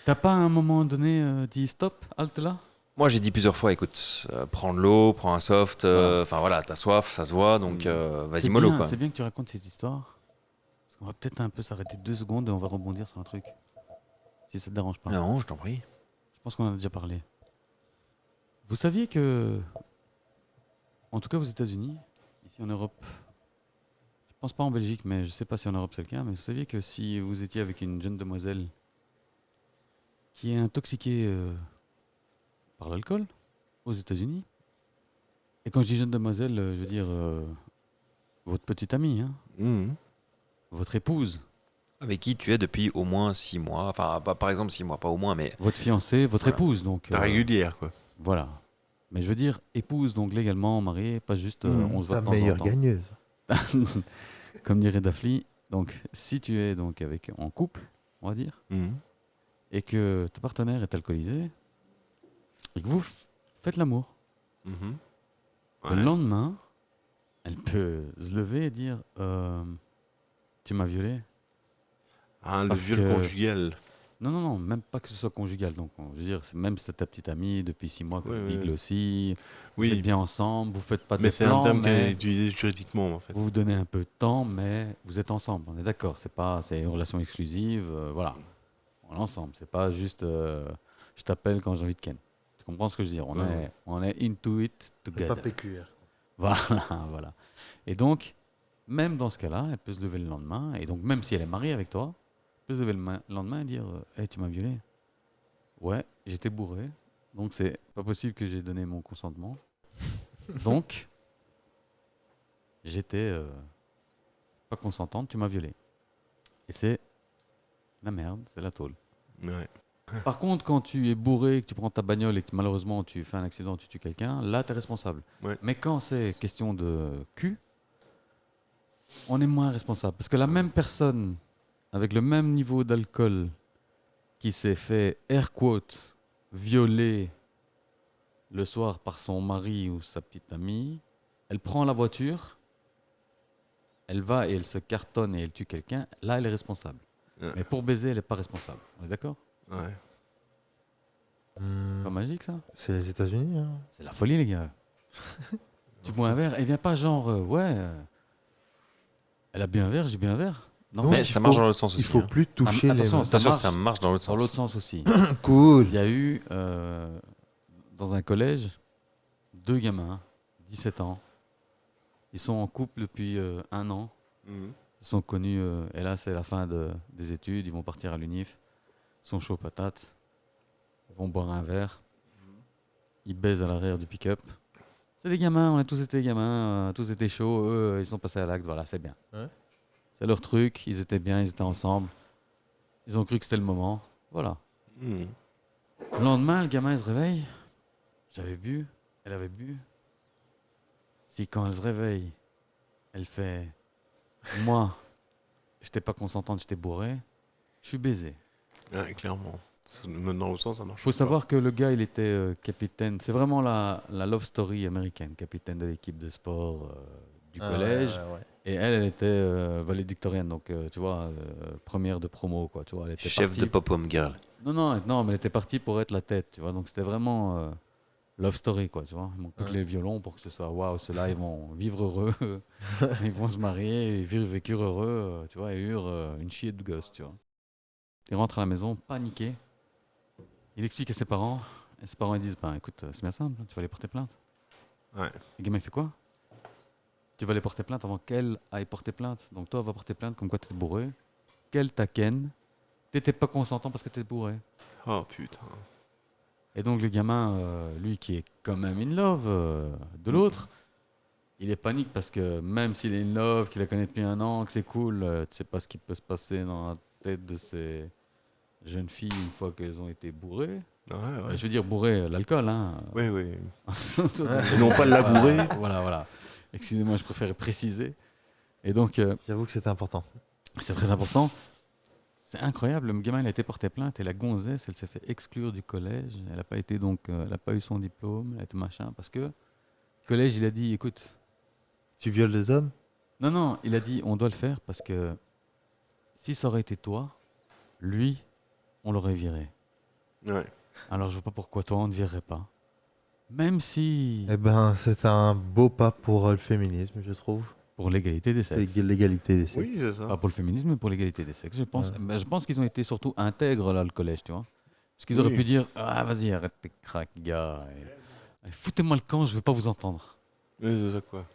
T'as pas à un moment donné dit stop, halte là? Moi, j'ai dit plusieurs fois, écoute, prends de l'eau, prends un soft, enfin voilà, t'as soif, ça se voit, donc vas-y C'est mollo bien, quoi. C'est bien que tu racontes cette histoire. Parce qu'on va peut-être un peu s'arrêter 2 secondes et on va rebondir sur un truc. Si ça te dérange pas. Non, je t'en prie. Je pense qu'on en a déjà parlé. Vous saviez que, en tout cas aux États-Unis, ici en Europe, je pense pas en Belgique, mais je sais pas si en Europe c'est le cas, mais vous saviez que si vous étiez avec une jeune demoiselle qui est intoxiquée par l'alcool aux États-Unis, et quand je dis jeune demoiselle, je veux dire votre petite amie, hein, Mhm. votre épouse, Avec qui tu es depuis au moins 6 mois, enfin par exemple 6 mois, pas au moins, mais votre fiancée, votre Voilà. épouse, donc Ta régulière, quoi. voilà. Mais je veux dire épouse, donc légalement mariée, pas juste on se voit Ta de temps en meilleure temps. gagneuse. Comme dirait Daphne. Donc, si tu es donc en couple, on va dire, Mhm. et que ta partenaire est alcoolisé, et que vous faites l'amour, Mhm. le Ouais. lendemain, elle peut se lever et dire tu m'as violé. Ah, le Parce viol que- conjugal. Non, non, non, même pas que ce soit conjugal. Donc, je veux dire, même si c'est ta petite amie depuis 6 mois, comme Oui, Bigle oui. aussi, vous Oui, êtes bien ensemble, vous faites pas de mais c'est un plan, terme qui est mais utilisé juridiquement, en fait. vous vous donnez un peu de temps, mais vous êtes ensemble. On est d'accord. C'est une relation exclusive. Voilà. On est ensemble. C'est pas juste je t'appelle quand j'ai envie de ken. Tu comprends ce que je veux dire? Ouais, On est into it C'est together. pas PQR. Voilà, voilà. Et donc, même dans ce cas-là, elle peut se lever le lendemain. Et donc, même si elle est mariée avec toi, elle peut se lever le lendemain et dire hey, tu m'as violé. Ouais, j'étais bourré. Donc, c'est pas possible que j'ai donné mon consentement. Donc, j'étais pas consentante, tu m'as violé. Et c'est la merde, c'est la tôle. Ouais. Par contre, quand tu es bourré, que tu prends ta bagnole et que malheureusement tu fais un accident, tu tues quelqu'un, là tu es responsable. Ouais. Mais quand c'est question de cul, on est moins responsable. Parce que la même personne, avec le même niveau d'alcool, qui s'est fait, air quote, violer le soir par son mari ou sa petite amie, elle prend la voiture, elle va et elle se cartonne et elle tue quelqu'un, là elle est responsable. Ouais. Mais pour baiser, elle n'est pas responsable. On est d'accord? Ouais. C'est pas magique ça? C'est les États-Unis. Hein. C'est la folie, les gars. Tu bois un verre, et vient pas genre, elle a bu un verre, j'ai bu un verre. Non, Donc, mais il ça faut- marche dans l'autre sens Il aussi. faut hein. plus toucher les attention, mains. ça Attention, marche. ça marche dans l'autre Dans sens. l'autre sens aussi. Cool. Il y a eu, dans un collège, 2 gamins, 17 ans. Ils sont en couple depuis 1 an. Mhm. Ils sont connus, et là c'est la fin des études, ils vont partir à l'UNIF. Ils sont chauds patates. Ils vont boire un verre. Ils baisent à l'arrière du pick-up. C'est des gamins, on a tous été gamins, tous été chauds. Eux, ils sont passés à l'acte, voilà, c'est bien. Ouais. C'est leur truc, ils étaient bien, ils étaient ensemble. Ils ont cru que c'était le moment. Voilà. Mhm. Le lendemain, le gamin il se réveille. J'avais bu, elle avait bu. Si quand elle se réveille, elle fait moi, j'étais pas consentante, j'étais bourré, je suis baisé. Ouais, clairement. Maintenant, au sens, ça marche. Faut pas. savoir que le gars, il était capitaine. C'est vraiment la love story américaine, capitaine de l'équipe de sport du collège. Ouais. Et elle était valédictorienne, donc tu vois, première de promo, quoi. Tu vois, elle était Chef partie- de Pop-Home Girl. Non, mais elle était partie pour être la tête, tu vois. Donc c'était vraiment love story, quoi, tu vois. Il manque plus que les violons pour que ce soit waouh, ceux-là, ils vont vivre heureux, ils vont se marier, et vécure heureux, tu vois, et eurent une chier de gosse, tu vois. Il rentre à la maison, paniqué. Il explique à ses parents, et ses parents ils disent, bah écoute, c'est bien simple, tu vas aller porter plainte. Ouais. Le gamin il fait quoi? Tu vas aller porter plainte avant qu'elle aille porter plainte. Donc toi, va porter plainte comme quoi t'étais bourré, qu'elle t'a ken, t'étais pas consentant parce que t'étais bourré. Oh putain. Et donc le gamin, lui qui est quand même in love de l'autre, il est panique parce que même s'il est in love, qu'il la connaît depuis un an, que c'est cool, tu sais pas ce qui peut se passer dans la tête de ces jeunes filles une fois qu'elles ont été bourrées. Ouais. Je veux dire bourrées, l'alcool, hein. Oui, oui. Et non pas le labourer. Voilà. Excusez-moi, je préfère préciser. Et donc, J'avoue que c'était important. c'est très important. C'est incroyable, le gamin il a été porté plainte et la gonzesse elle s'est fait exclure du collège. Elle n'a pas été donc, elle a pas eu son diplôme, elle a été machin parce que le collège il a dit écoute, Tu violes des hommes? non, il a dit on doit le faire parce que si ça aurait été toi, lui, on l'aurait viré. Ouais. Alors je vois pas pourquoi toi on ne virerait pas. Même si Eh ben, c'est un beau pas pour le féminisme, je trouve. pour l'égalité des sexes. C'est l'égalité des sexes. Oui, c'est ça. Pas pour le féminisme, mais pour l'égalité des sexes. Je pense, Ouais. je pense qu'ils ont été surtout intègres là, le collège, tu vois. Parce qu'ils auraient Oui. pu dire ah vas-y arrête tes craques, gars. Et foutez-moi le camp, je vais pas vous entendre. Oui, c'est ça quoi.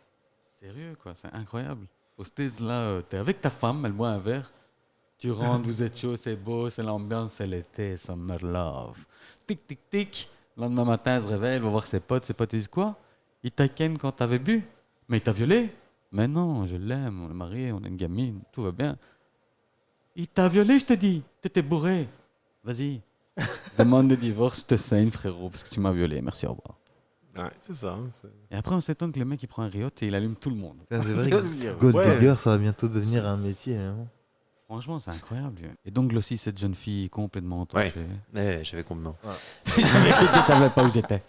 Sérieux quoi, c'est incroyable. Au States là, t'es avec ta femme, elle boit un verre. Tu rentres, vous êtes chaud, c'est beau, c'est l'ambiance, c'est l'été, summer love. Tic tic tic. Le lendemain matin, elle se réveille, elle va voir ses potes ils disent quoi? Il t'a ken quand t'avais bu? Mais il t'a violé? Mais non, je l'aime, on est mariés, on a une gamine, tout va bien. Il t'a violé, je te dis. T'étais bourré. Vas-y. Demande de divorce, je te saigne, frérot, parce que tu m'as violé. Merci, au revoir. Ouais, c'est ça. Et après, on s'étonne que le mec, il prend un riot et il allume tout le monde. Putain, c'est vrai Tu vois ce que je veux dire? que Gold Ouais. Digger, ça va bientôt devenir un métier. Hein. Franchement, c'est incroyable. Et donc, aussi, cette jeune fille complètement touchée. J'avais complètement. J'avais cru que tu savais pas où j'étais.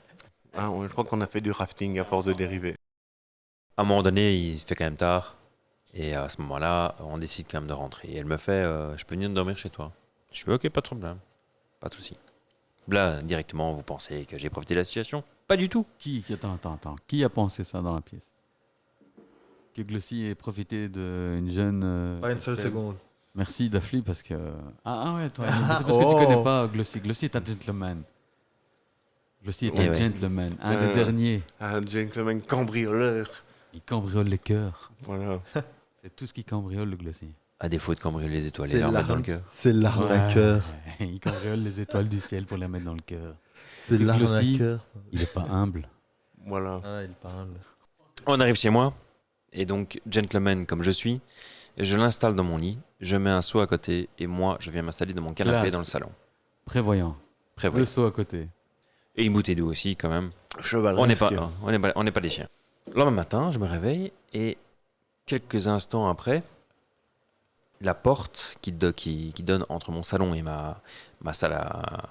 Ah, je crois qu'on a fait du rafting à force de dériver. À un moment donné, il se fait quand même tard. Et à ce moment-là, on décide quand même de rentrer. Et elle me fait je peux venir dormir chez toi? Je suis ok, pas de problème. Pas de souci. Là, directement, vous pensez que j'ai profité de la situation? Pas du tout. Attends. Qui a pensé ça dans la pièce? Que Glossy ait profité d'une jeune. Pas une seule faible. seconde. Merci, Daphne, parce que. Ah ouais, toi, c'est parce que tu connais pas Glossy. Glossy est un gentleman. Glossy est Eh un ouais. gentleman, un des Euh. derniers. Un gentleman cambrioleur. Il cambriole les cœurs. Voilà. C'est tout ce qui cambriole le Glossy. À défaut de cambrioler les étoiles et C'est les remettre dans le l'arme. cœur. C'est l'arnaqueur. Ouais, il cambriole les étoiles du ciel pour les mettre dans le cœur. C'est que Glossy- l'arnaqueur. Il est pas humble. Voilà. Ah, il parle. On arrive chez moi. Et donc, gentleman comme je suis, je l'installe dans mon lit. Je mets un seau à côté. Et moi, je viens m'installer dans mon canapé Classe. dans le salon. Prévoyant. Prévoyant. Le seau à côté. Et une bouteille d'eau aussi, quand même. Cheval. On n'est pas des chiens. Le lendemain matin, je me réveille et quelques instants après, la porte qui donne entre mon salon et ma salle à...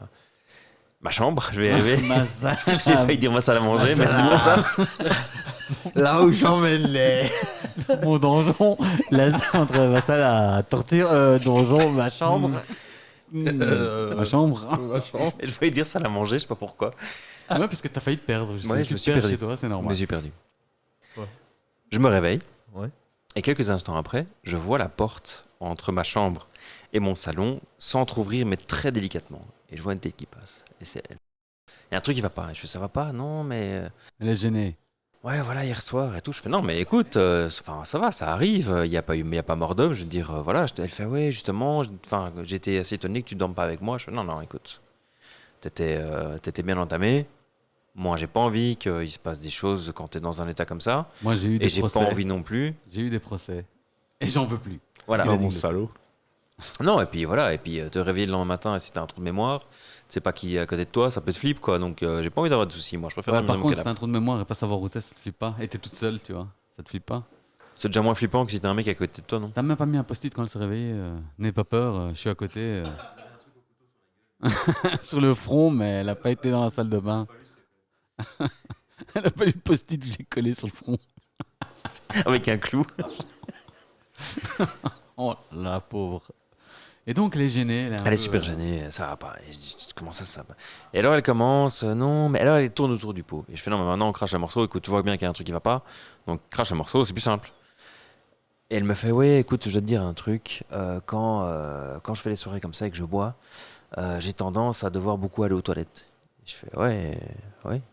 ma chambre, je vais y arriver. J'ai failli dire ma salle à manger, mais c'est bon ça. Là où j'emmène les. Mon donjon, là, c'est entre ma salle à torture, donjon, ma chambre. Ma chambre. Et je voulais dire salle à manger, je sais pas pourquoi. Ouais, parce que t'as failli te perdre. Je sais, Ouais, tu je me te suis perds perdu. chez toi, c'est Je me normal. suis perdu. Ouais. Je me réveille. Ouais. Et quelques instants après, je vois la porte entre ma chambre et mon salon s'entrouvrir, mais très délicatement. Et je vois une tête qui passe. Et c'est elle. Il y a un truc qui va pas. Et je fais, ça va pas? Non, mais... Elle est gênée. Ouais, voilà, hier soir et tout. Je fais, non, mais écoute, ça va, ça arrive. Il n'y a pas mort d'homme. Je veux dire, voilà. Elle fait, ouais, justement, j'étais assez étonné que tu ne dormes pas avec moi. Je fais, non, écoute, t'étais bien entamé. Moi, j'ai pas envie qu'il se passe des choses quand t'es dans un état comme ça. Moi, j'ai eu Et des j'ai pas procès. envie non plus. J'ai eu des procès. Et j'en veux plus. Voilà. Il a Oh, dit mon que le- salaud. Non, et puis voilà, te réveiller le lendemain matin et si t'as un trou de mémoire, tu sais pas qui est à côté de toi, ça peut te flipper quoi. Donc j'ai pas envie d'avoir de soucis. Moi, je préfère Ouais, dormir par dans mon contre, si t'as canapé. un trou de mémoire et pas savoir où t'es, ça te flippe pas. Et t'es toute seule, tu vois. Ça te flippe pas. C'est déjà moins flippant que si t'as un mec à côté de toi, non? T'as même pas mis un post-it quand elle s'est réveillée. N'aie pas peur, je suis à côté. Sur le front, mais elle a pas été dans la salle de bain. Elle a pas eu le post-it, je l'ai collé sur le front. Avec un clou. Oh, la pauvre. Et donc, elle est gênée. Elle est, un Elle est peu, super gênée, ça va pas. Et je dis, comment ça va pas? Et alors elle commence, non, mais alors elle tourne autour du pot. Et je fais, non, mais maintenant on crache un morceau, écoute, tu vois bien qu'il y a un truc qui va pas, donc crache un morceau, c'est plus simple. Et elle me fait, ouais, écoute, je dois te dire un truc, quand je fais les soirées comme ça et que je bois, j'ai tendance à devoir beaucoup aller aux toilettes. Et je fais, ouais,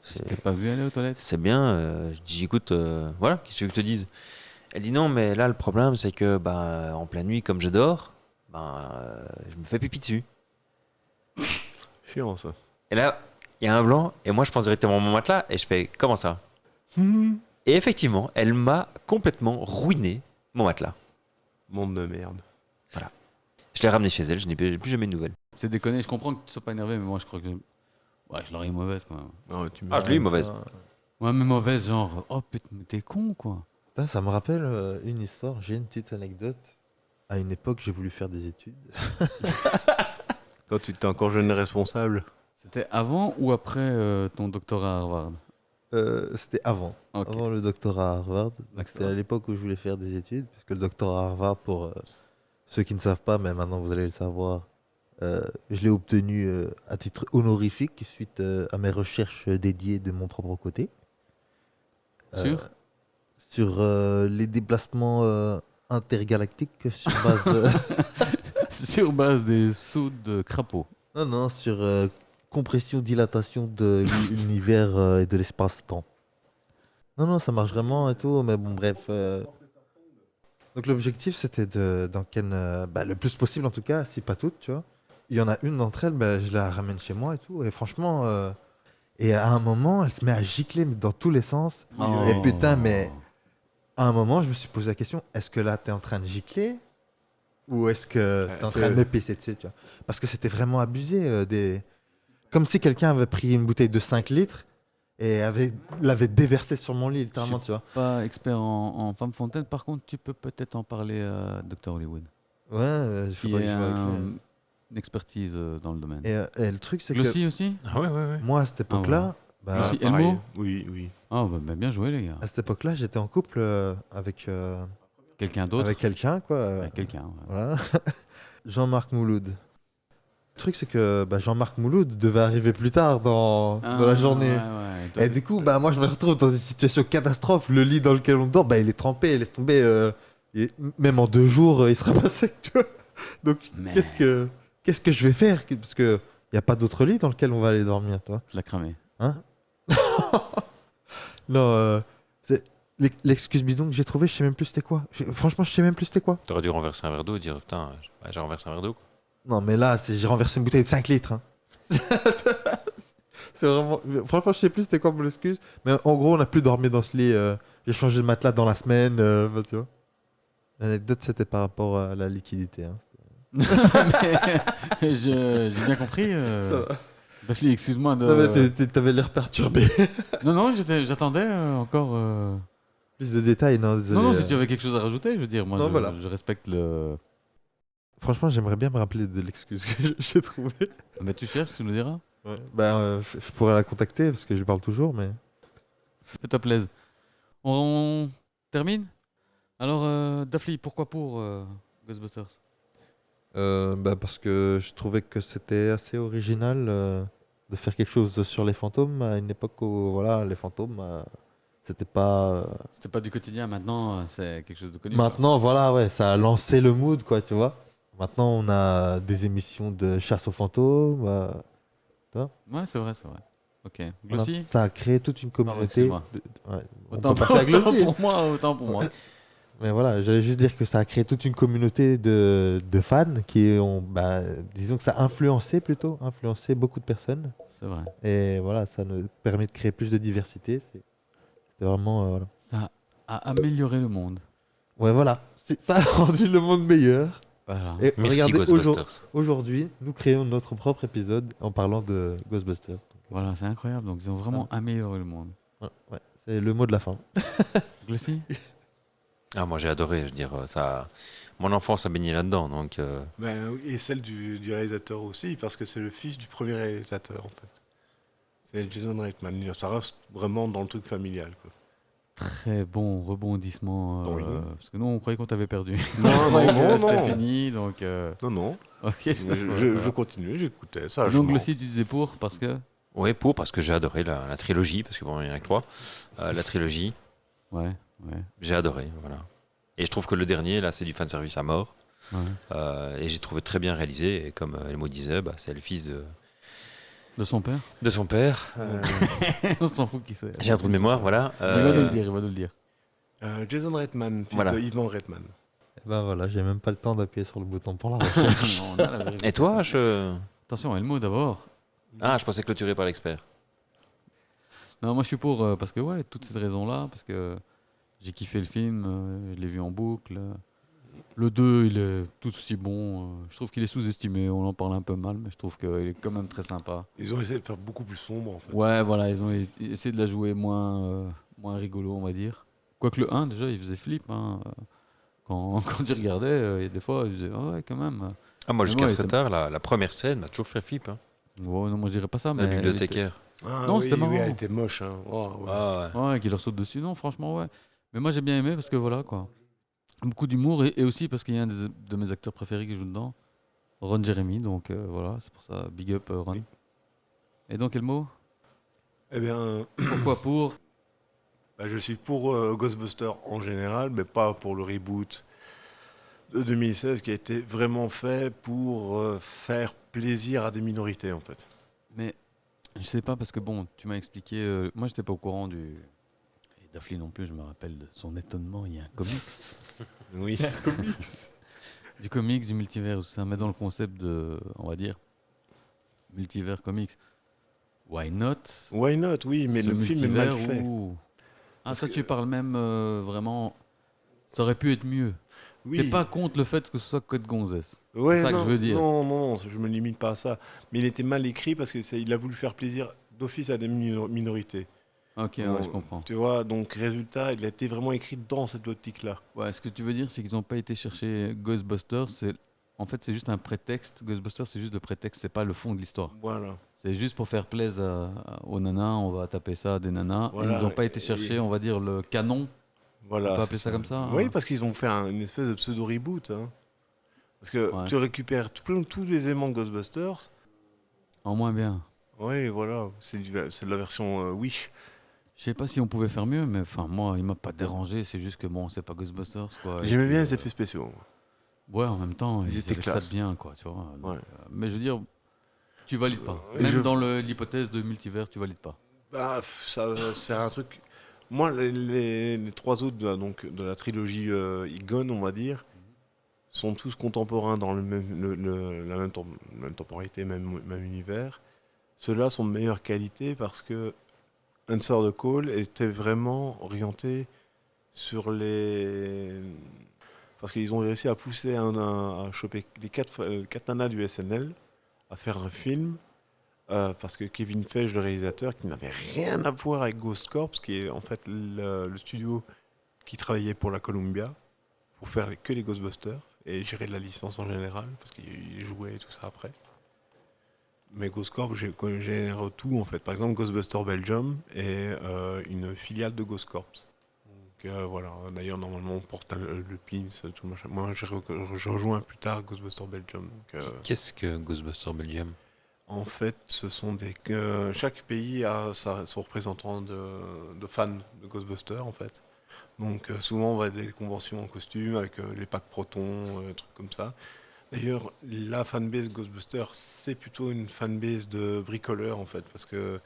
Je t'ai pas vu aller aux toilettes. c'est bien. Je dis, écoute, voilà, qu'est-ce que tu veux que je te dise? Elle dit, non, mais là, le problème, c'est que, bah, en pleine nuit, comme je dors, je me fais pipi dessus. Chiant, ça. Et là, il y a un blanc, et moi je pense directement à mon matelas, et je fais comment ça? Et effectivement, elle m'a complètement ruiné mon matelas. Monde de merde. Je l'ai ramené chez elle, je n'ai plus jamais de nouvelles. C'est déconné, je comprends que tu sois pas énervé, mais moi je crois que. Ouais, je l'aurais eu mauvaise quand même. Non, tu Ah, je l'ai eu mauvaise. Ouais, mais mauvaise, genre, oh putain, mais t'es con quoi. Putain, ça me rappelle une histoire. J'ai une petite anecdote. À une époque, j'ai voulu faire des études. Quand tu étais encore jeune et responsable. C'était avant ou après ton doctorat à Harvard? C'était avant. Ok. Avant le doctorat à Harvard. Donc, c'était D'accord. à l'époque où je voulais faire des études. Parce que le doctorat à Harvard, pour ceux qui ne savent pas, mais maintenant vous allez le savoir, je l'ai obtenu à titre honorifique suite à mes recherches dédiées de mon propre côté. Sur Sur les déplacements intergalactiques sur base. Sur base des sauts de crapaud. Non, sur compression, dilatation de l'univers et de l'espace-temps. Non, ça marche vraiment et tout, mais bon, bref. Donc l'objectif, c'était d'en ken, le plus possible en tout cas, si pas toutes, tu vois. Il y en a une d'entre elles, je la ramène chez moi et tout, et franchement, et à un moment, elle se met à gicler mais dans tous les sens. Et putain, mais à un moment, je me suis posé la question, est-ce que là, t'es en train de gicler ou est-ce que t'es en train de me pisser dessus, tu vois? Parce que c'était vraiment abusé, comme si quelqu'un avait pris une bouteille de 5 litres et l'avait déversée sur mon lit, littéralement, tu vois. Pas expert en femme fontaine, par contre, tu peux peut-être en parler à Dr Hollywood, Ouais, il qui faudrait que est je vois avec lui. une expertise dans le domaine. Et le truc, c'est que Glossy aussi. Ah ouais. moi, à cette époque-là, Glossy pareil. Elmo. Oui. Ah bah, bien joué les gars. à cette époque-là, j'étais en couple avec, Quelqu'un d'autre. avec quelqu'un, quoi. Avec quelqu'un. Ouais. Voilà. Jean-Marc Mouloud. Le truc, c'est que Jean-Marc Mouloud devait arriver plus tard dans la journée. Ouais. Et du coup, moi, je me retrouve dans une situation catastrophe. Le lit dans lequel on dort, il est trempé, laisse tomber. Même en 2 jours, il sera pas sec, tu vois. Donc, Mais- qu'est-ce que je vais faire? Parce que il n'y a pas d'autre lit dans lequel on va aller dormir, toi. Tu l'as cramé. Hein? Non, c'est l'excuse bidon que j'ai trouvé, je sais même plus c'était quoi. Franchement, je sais même plus c'était quoi. T'aurais dû renverser un verre d'eau et dire, putain, j'ai renversé un verre d'eau. Quoi. Non, mais là, j'ai renversé une bouteille de 5 litres. Hein. C'est vraiment. Franchement, je sais plus c'était quoi mon excuse. Mais en gros, on n'a plus dormi dans ce lit. J'ai changé de matelas dans la semaine. Tu vois. L'anecdote, c'était par rapport à la liquidité. Hein. Mais j'ai bien compris. Ça va. Daphne, excuse-moi de. Non, mais t'avais l'air perturbé. Non, j'attendais encore. Plus de détails, non, désolé. Non, si tu avais quelque chose à rajouter, je veux dire, moi Non, je, voilà. je respecte le. Franchement, j'aimerais bien me rappeler de l'excuse que j'ai trouvée. Mais tu cherches, tu nous diras. Ouais. Je pourrais la contacter parce que je lui parle toujours, mais. Fais-toi plaisir. On termine. Alors, Daphne, pourquoi pour Ghostbusters? Parce que je trouvais que c'était assez original de faire quelque chose sur les fantômes à une époque où voilà, les fantômes, c'était pas. C'était pas du quotidien, maintenant c'est quelque chose de connu. quoi. Maintenant, voilà, ouais, ça a lancé le mood, quoi, tu vois. Maintenant, on a des émissions de chasse aux fantômes. Ouais, c'est vrai. Ok. Voilà. Glossy. Ça a créé toute une communauté. excuse-moi. Ouais, on Autant, peut passer à Glossy. pour moi, autant pour moi. Mais voilà, j'allais juste dire que ça a créé toute une communauté de fans qui ont, disons que ça a influencé beaucoup de personnes. C'est vrai. Et voilà, ça nous permet de créer plus de diversité. C'était vraiment, voilà. Ça a amélioré le monde. Ouais, voilà. Ça a rendu le monde meilleur. Voilà. Et Merci regardez, Ghostbusters. aujourd'hui, nous créons notre propre épisode en parlant de Ghostbusters. Voilà, c'est incroyable. Donc ils ont vraiment amélioré le monde. Ouais, c'est le mot de la fin. Glossy. Ah, moi j'ai adoré, je veux dire, ça... Mon enfance a baigné là-dedans, donc... Oui, et celle du réalisateur aussi, parce que c'est le fils du premier réalisateur, en fait. C'est Jason Reitman. Ça reste vraiment dans le truc familial, quoi. très bon rebondissement. Oui. Parce que nous, on croyait qu'on t'avait perdu. Non, On croyait non, que c'était non. fini, donc... Non, non. ok. Je continuais, j'écoutais, Donc sagement. le site, tu disais pour, parce que... Oui, parce que j'ai adoré la trilogie, parce que bon, il n'y en a que 3. La trilogie, Ouais, ouais, j'ai adoré, voilà. Et je trouve que le dernier, là, c'est du fanservice à mort. ouais. Et j'ai trouvé très bien réalisé. Et comme Elmo disait, c'est le fils De son père. de son père. On s'en fout qui c'est. J'ai un trou de mémoire, voilà. Il va nous le dire, il va nous le dire. Jason Reitman, fils Voilà. de Ivan Reitman. Eh ben voilà, j'ai même pas le temps d'appuyer sur le bouton pour la recherche. Non, on a la vérité, Et toi, ça. Attention, Elmo d'abord. Ah, je pensais clôturé par l'expert. Non, moi je suis pour, parce que ouais, toutes ces raisons-là, parce que j'ai kiffé le film, je l'ai vu en boucle. Le 2, il est tout aussi bon. Je trouve qu'il est sous-estimé, on en parle un peu mal, mais je trouve qu'il est quand même très sympa. Ils ont essayé de faire beaucoup plus sombre, en fait. Ouais, voilà, ils ont essayé de la jouer moins rigolo, on va dire. Quoique le 1, déjà, il faisait flip. Hein. Quand tu regardais, et des fois, il disait, ah ouais, quand même. Ah, moi, Mais jusqu'à moi, il très était- tard, la première scène m'a toujours fait flip. Hein. Ouais, non, moi je dirais pas ça, mais. La elle bibliothécaire. Ah, Non, oui, c'était oui, marrant. elle était moche. Hein. Oh, ouais. Ah, ouais. Ouais, qui leur saute dessus. Non, franchement, ouais. Mais moi, j'ai bien aimé parce que voilà, quoi. Beaucoup d'humour et aussi parce qu'il y a un de mes acteurs préférés qui joue dedans, Ron Jeremy. Donc voilà, c'est pour ça, big up Ron. Oui. Et donc, quel mot? Eh bien, Pourquoi pour? je suis pour Ghostbusters en général, mais pas pour le reboot de 2016 qui a été vraiment fait pour faire plaisir à des minorités, en fait. Mais je sais pas parce que bon, tu m'as expliqué. Moi, j'étais pas au courant du. Et Daphne non plus, je me rappelle de son étonnement. Il y a un comics. Oui. Du comics, du multivers, ça met dans le concept de, on va dire, multivers comics. Why not? Why not, oui, mais ce le film est mal multivers fait. où... Ah, Parce toi, que- tu parles même vraiment. Ça aurait pu être mieux. Oui. T'es pas contre le fait que ce soit Code Gonzesse. Ouais, c'est ça que non, je veux dire. Non, non, non, je me limite pas à ça. Mais il était mal écrit parce que il a voulu faire plaisir d'office à des minorités. Ok, ouais, Bon, je comprends. Tu vois, donc résultat, il a été vraiment écrit dans cette optique-là. Ouais, ce que tu veux dire, c'est qu'ils n'ont pas été chercher Ghostbusters. En fait, c'est juste un prétexte. Ghostbusters, c'est juste le prétexte, c'est pas le fond de l'histoire. Voilà. C'est juste pour faire plaisir aux nanas, on va taper ça à des nanas. Voilà, Et ils n'ont pas été chercher, et- on va dire, le canon. Voilà, On peut c'est appeler ça comme ça, hein. Oui, parce qu'ils ont fait une espèce de pseudo-reboot. Hein. Parce que Ouais. tu récupères tous les éléments de Ghostbusters. En moins bien. Oui, voilà, c'est de la version Wish. Je sais pas si on pouvait faire mieux, mais enfin, moi, il m'a pas dérangé. C'est juste que bon, c'est pas Ghostbusters, quoi. Et J'aimais puis, bien les effets spéciaux. Ouais, en même temps, Ils ils étaient avaient ça classe. de bien, quoi, tu vois. Donc, Ouais. mais je veux dire, tu valides pas. Et Même je- dans l'hypothèse de multivers, tu valides pas. Bah, c'est un truc. Moi, les trois autres de la trilogie Egon, on va dire, sont tous contemporains dans la même temporalité, même univers. Ceux-là sont de meilleure qualité parce que Answer the Call était vraiment orienté sur les. Parce qu'ils ont réussi à pousser à choper les quatre nanas du SNL à faire un film. Parce que Kevin Feige, le réalisateur, qui n'avait rien à voir avec Ghost Corps, qui est en fait le studio qui travaillait pour la Columbia, pour faire que les Ghostbusters, et gérer la licence en général, parce qu'il jouait et tout ça après. Mais Ghost Corps génère tout en fait. Par exemple, Ghostbusters Belgium est une filiale de Ghost Corps. Donc voilà, d'ailleurs normalement on porte le pins, tout le machin. Moi je rejoins plus tard Ghostbusters Belgium. Donc, Qu'est-ce que Ghostbusters Belgium? en fait, ce sont chaque pays a son représentant de fans de Ghostbusters, en fait. Donc, souvent, on va à des conventions en costume avec les packs Proton, trucs comme ça. D'ailleurs, la fanbase Ghostbusters, c'est plutôt une fanbase de bricoleurs, en fait, parce que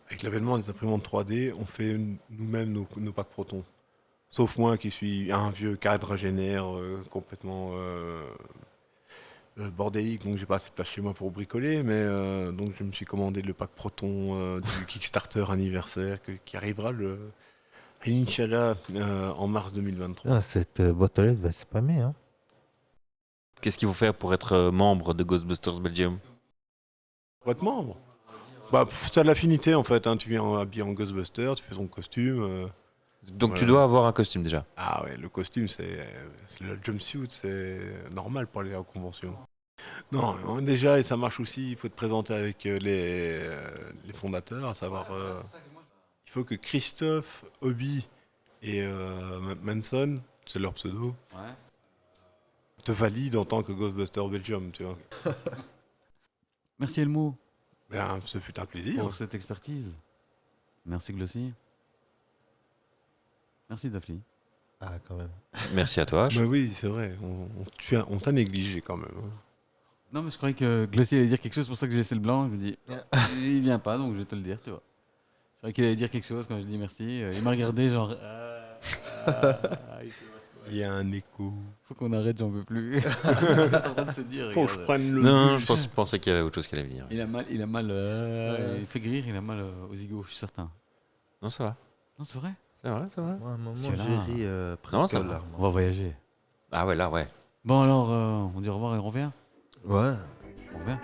avec l'avènement des imprimantes 3D, on fait nous-mêmes nos packs Proton. Sauf moi qui suis un vieux quadragénaire complètement bordélique, donc j'ai pas assez de place chez moi pour bricoler, mais donc je me suis commandé le pack Proton du Kickstarter anniversaire qui arrivera Inch'Allah en mars 2023. Ah, cette boîte aux lettres va spammer. Hein. Qu'est-ce qu'il faut faire pour être membre de Ghostbusters Belgium? Pour être membre, bah, ça a de l'affinité en fait, hein. Tu viens habillé en Ghostbuster, tu fais ton costume. Donc tu Voilà. dois avoir un costume déjà. Ah ouais, le costume, c'est le jumpsuit, c'est normal pour aller à la convention. Non, déjà, et ça marche aussi, il faut te présenter avec les fondateurs, à savoir, il faut que Christophe, Hobby Et Manson, c'est leur pseudo, Ouais. te valide en tant que Ghostbuster Belgium, tu vois. Merci Elmo Ben, ce fut un plaisir. pour cette expertise. Merci Glossy. Merci Daphne. Ah, quand même. Merci à toi. Bah oui, c'est vrai, on t'a négligé quand même. Hein. Non, mais je croyais que Glossy allait dire quelque chose, c'est pour ça que j'ai laissé le blanc. Je me dis, il vient pas, donc je vais te le dire, tu vois. Je croyais qu'il allait dire quelque chose quand je dis merci. Il m'a regardé, genre. Il sait pas ce qu'on va Il y a un écho. Faut qu'on arrête, j'en veux plus. Il est en train de se dire, Faut que je regarde. prenne le Non, bus. je pensais qu'il y avait autre chose qui allait venir. Il a mal, il fait grire, il a mal aux zigots, je suis certain. Non, ça va. Non, c'est vrai. C'est vrai, c'est vrai. Moi, à un moment, Celui-là. j'ai ri Non, presque ça aux va. larmes. On va voyager. Ah ouais, là, ouais. Bon, alors, on dit au revoir et on revient. Ouais. On revient.